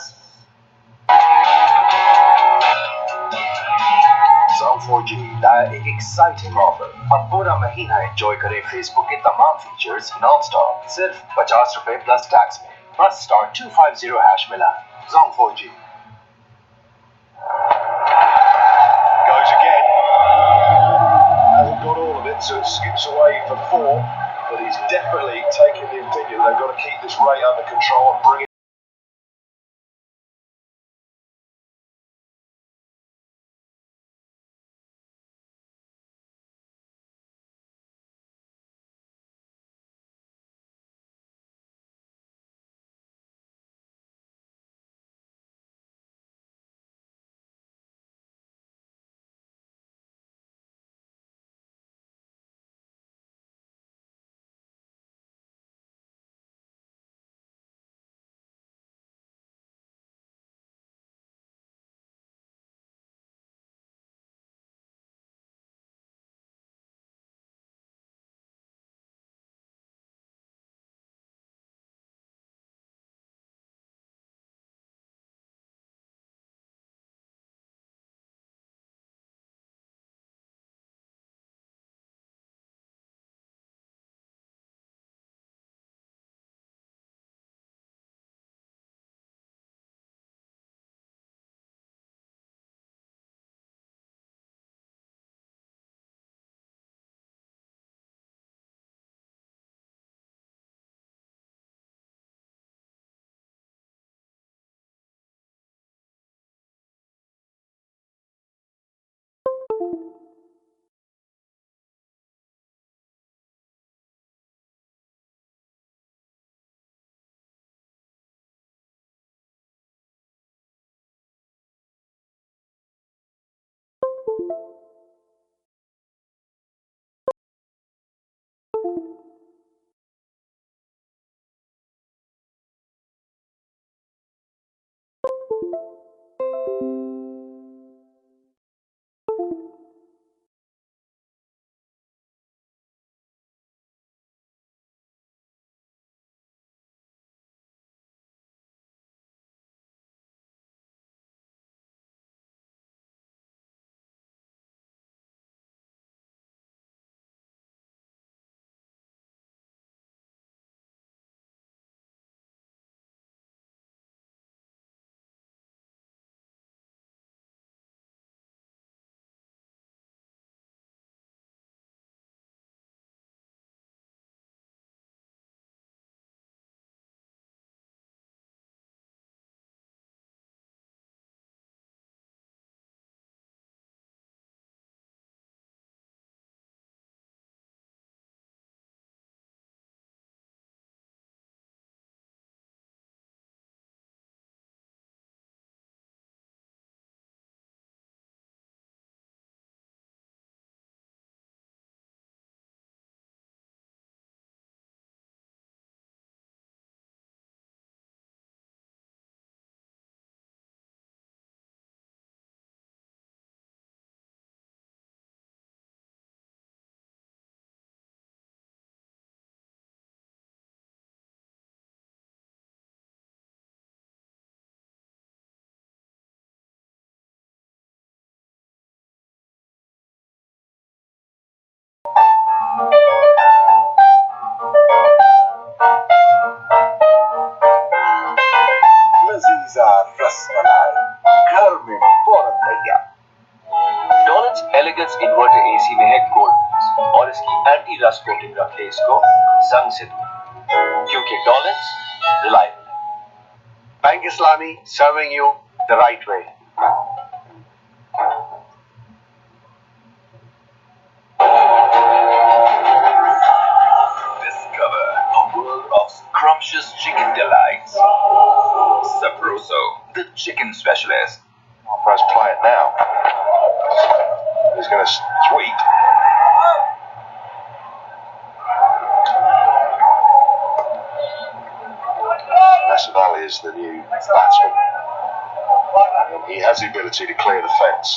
S12: Zone 4G लाया एक एक्साइटिंग ऑफर। अब पूरा महीना एंजॉय करें फेसबुक के तमाम फीचर्स नॉन स्टॉप सिर्फ ₹50 प्लस टैक्स में। बस *250# मिला। Zone 4G
S1: Goes again. Hasn't got all of it, so it skips away for 4. But he's definitely taken the opinion they've got to keep this rate under control and bring it.
S12: मजेदार रसमलाई घर में फौरन तैयार।
S3: डॉलन्स elegance inverter AC में है gold और इसकी anti rust coating रखे इसको जंग से दूर, क्योंकि डॉलन्स रिलायबल है।
S7: Bank Islami serving you the right way.
S9: Discover a world of scrumptious chicken delights. Sabroso, the chicken specialist.
S11: Press play it now. He's going to sweep. Nasser Ali is the new batsman. He has the ability to clear the fence.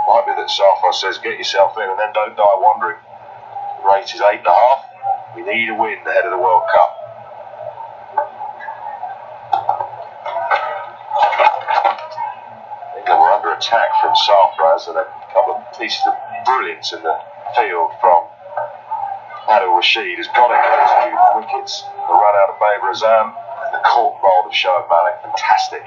S11: Might be that Safar says get yourself in and then don't die wandering. The rate is 8.5. We need a win ahead of the World Cup. England were under attack from Safraz and a couple of pieces of brilliance in the field from Adil Rashid has got him those few wickets. The run out of Baber Azam and the court bowled of Shoaib Malik. Fantastic.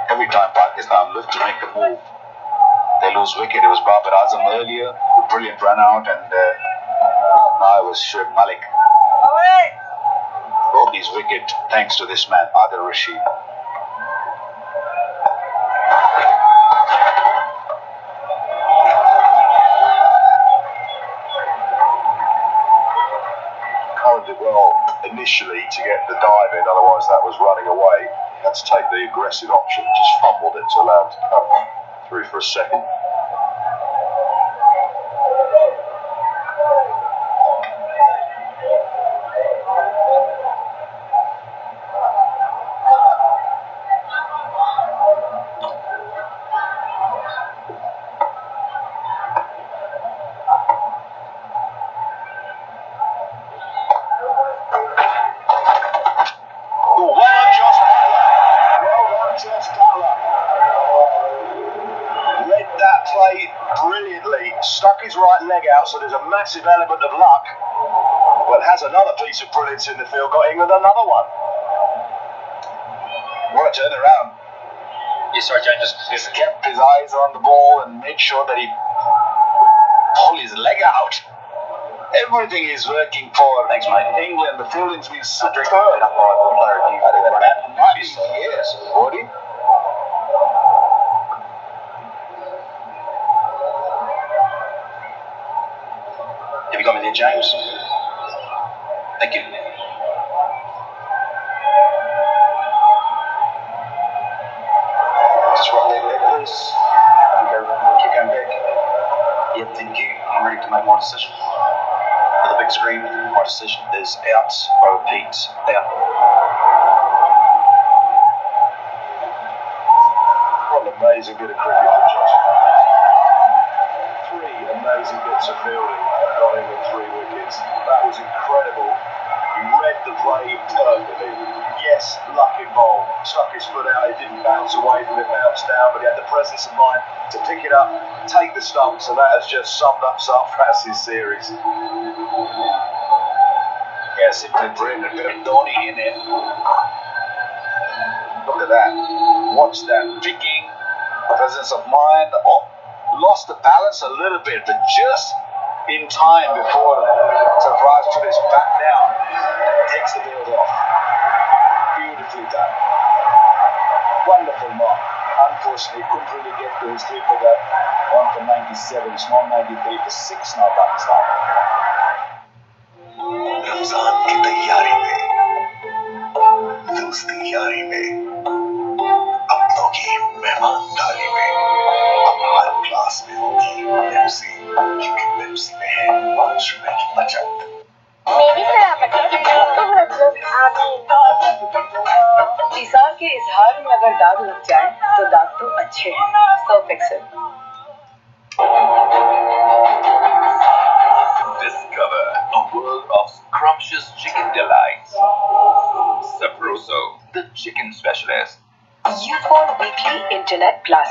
S1: Every time Pakistan looked to make a move, they lose wicket. It was Babar Azam earlier, a brilliant run out, and now it was Shoaib Malik. Both these wickets thanks to this man, Adil Rashid.
S11: Curran did well initially to get the dive in, otherwise that was running away. He had to take the aggressive option, just fumbled it to allow him to come through for a second.
S1: Stuck his right leg out, so there's a massive element of luck. Well, has another piece of brilliance in the field, got England another one. What a turnaround.
S4: Yes, sorry, Jane,
S1: Just kept his eyes on the ball and made sure that he pulled his leg out. Everything is working for England. The fielding's been superb. Yes, 40.
S4: Have you got me there, James? Thank you. Just right there, please. Keep going back. Yep, thank you. I'm ready to make my decision. For the big screen, my decision is out. I repeat, out.
S1: What an amazing bit of cricket from Josh. 3 amazing bits of fielding. Got England 3 wickets. That was incredible. He read the play perfectly. Yes, luck involved. Stuck his foot out. It didn't bounce away from it, bounced down, but he had the presence of mind to pick it up, take the stumps, and that has just summed up Sarfraz's series. Yeah, simply brilliant. A bit of Dhoni in it. Look at that. Watch that picking, presence of mind. Oh, lost the balance a little bit, but just in time before Sarfraz put his back down and takes the field off. Beautifully done. Wonderful mark. Unfortunately, couldn't really get to his 3 for that. 1 for 97, it's not 93 for 6 now, Pakistan.
S9: Ramzan की तैयारी में, दोस्ती यारी में, अपनों की मेहमानदारी में, अब हर क्लास में होगी पेप्सी, क्योंकि पेप्सी में है 5 रुपए की बचत।
S8: मेरी सलामती के लिए तुम मतलब आमीन।
S2: इज़हार के इजहार में अगर दाग लग जाए तो दाग तो अच्छे हैं, so fix it.
S9: Discover a world of scrumptious chicken delights. Sabroso, the chicken specialist.
S2: You phone weekly internet plus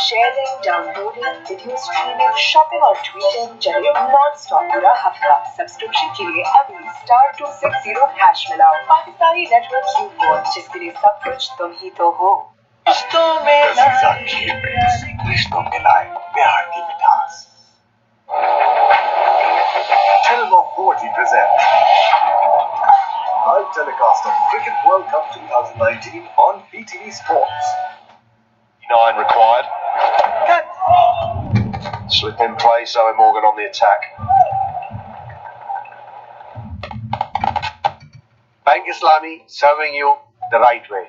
S2: sharing, downloading, video streaming, shopping और tweeting चले non-stop पूरा हफ्ता सब्सक्रिप्शन के लिए अभी *260# मिलाओ पाकिस्तानी नेटवर्क Q4 जिसके लिए सब कुछ तुम ही तो हो
S3: रिश्तों में लाए प्यार की मिठास Film of 40 presents live telecast of Cricket World Cup 2019 on PTV Sports.
S11: 9 required. Slip in play, Zoe Morgan on the attack.
S7: Bank Islami serving you the right way.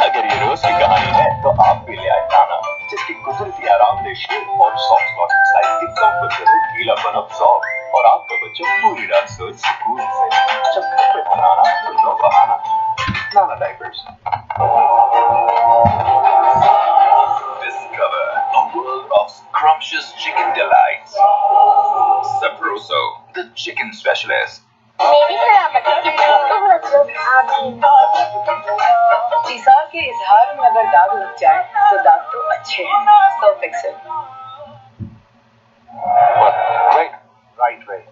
S3: अगर ये रोज की कहानी है तो आप भी ले आए खाना जिसकी कुदरती आरामदेह शेप और सॉफ्ट कॉटन साइज की कंफर्ट करो गीलापन अब्सॉर्ब और आपका बच्चा पूरी रात सोए सुकून से जब घर पे बनाना तो नो बहाना Nana diapers. Discover a world of scrumptious chicken delights. Sabroso, the chicken specialist.
S8: मेरी सलामती के लिए तो मतलब आमीन
S2: तीसार के इजहार में अगर दाग लग जाए तो दाग तो अच्छे हैं so fix it
S11: Well, great.
S7: Right way.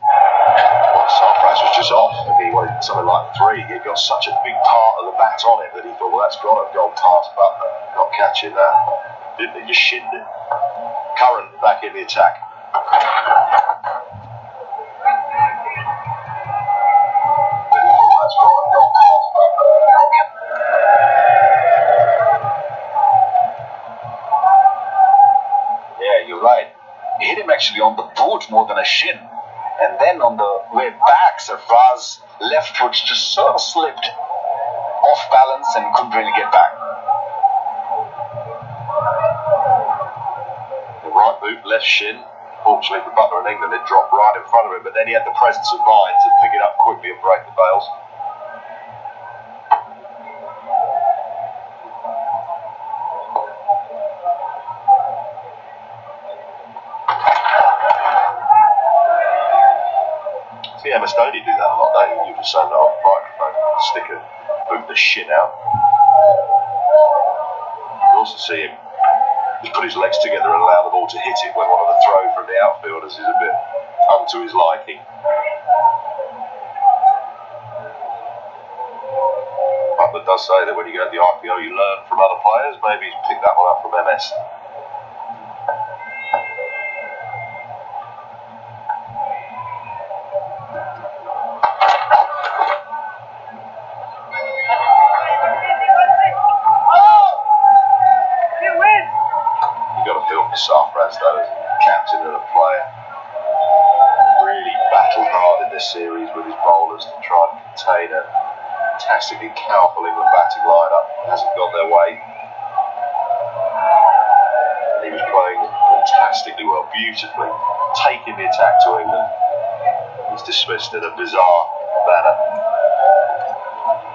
S11: Well, Sarfraz was just off. He wanted something like 3. He got such a big part of the bat on it that he thought, well, that's got to go past, but not catching that. Didn't he? Just shinned it. Curran back in the attack.
S1: Yeah, you're right. He hit him actually on the boot more than a shin. And then on the way back, Sarfraz left foot just sort of slipped off balance and couldn't really get back.
S11: The right boot, left shin. Fortunately for Butler and England, it dropped right in front of him, but then he had the presence of mind to pick it up quickly and break the bails. See Emma Stoney do that a lot, don't you? You just saying that off the microphone, stick a boot the shit out. You also see him just put his legs together and allow the ball to hit it when one of the throw from the outfielders is a bit unto his liking. Butler does say that when you go to the IPO you learn from other players. Maybe he's picked that one up from MS. Sarfraz though, as captain and a player, really battled hard in this series with his bowlers to try and contain a fantastically powerful England batting lineup. Hasn't gone their way. He was playing fantastically well, beautifully, taking the attack to England. He's dismissed in a bizarre manner.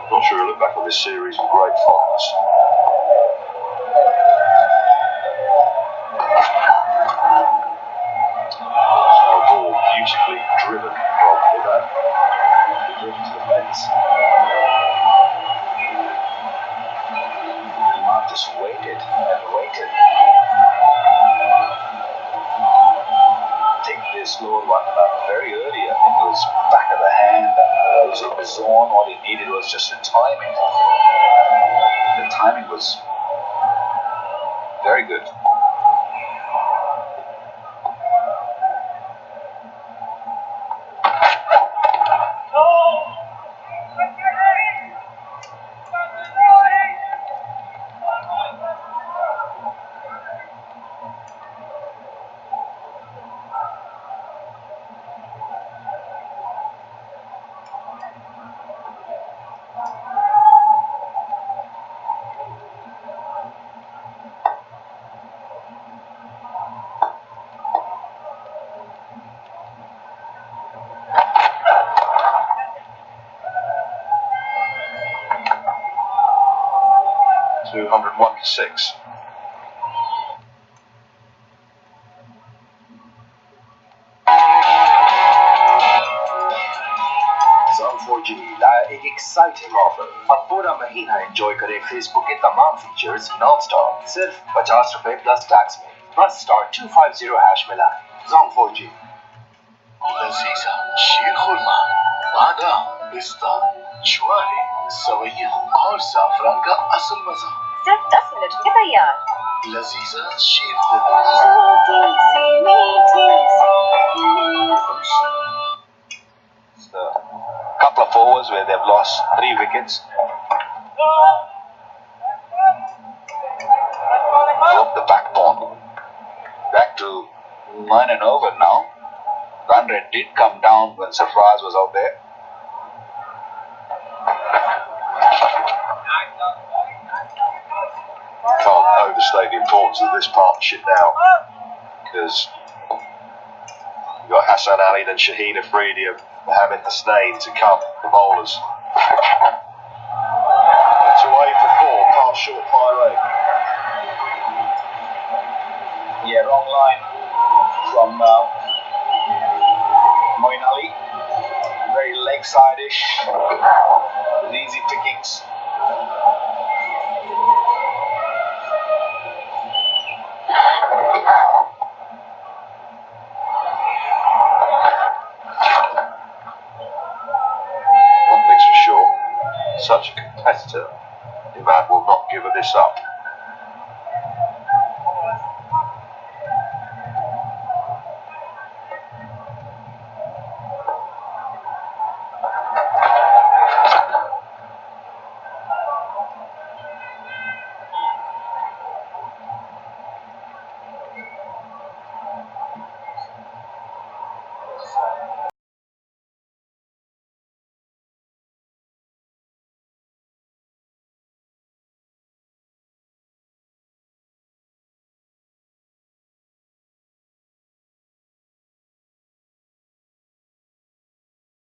S11: Not sure he'll look back on this series with great fondness. Beautifully driven from Ivan, driven to the fence.
S1: Mark just waited and waited. I think this Lord one very early. I think it was back of the hand. It was in the zone. All he needed was just the timing. The timing was very good.
S11: (201 to 6).
S12: एक exciting offer. अब पूरा महीना enjoy करें Facebook के तमाम features non stop सिर्फ 50 रुपए plus tax में। बस *250# मिला Zong 4G।
S3: लजीजा शीर खुरमा, बादाम, पिस्ता, ज्वारे, सवैया और ज़ाफ़रान का असल मजा
S2: सिर्फ 10 मिनट में तैयार।
S3: लजीजा शीर खुरमा।
S1: A couple of overs where they've lost 3 wickets. Broke the backbone. Back to 9 and over now. Run rate did come down when Sarfraz was out there.
S11: Can't overstate the importance of this partnership now, because you've got Hassan Ali and Shaheen Afridi and Mohamed Hasnain to come, the bowlers. It's away for 4, past short fire rate.
S1: Yeah, wrong line from Moeen Ali. Very leg side-ish. Easy pickings.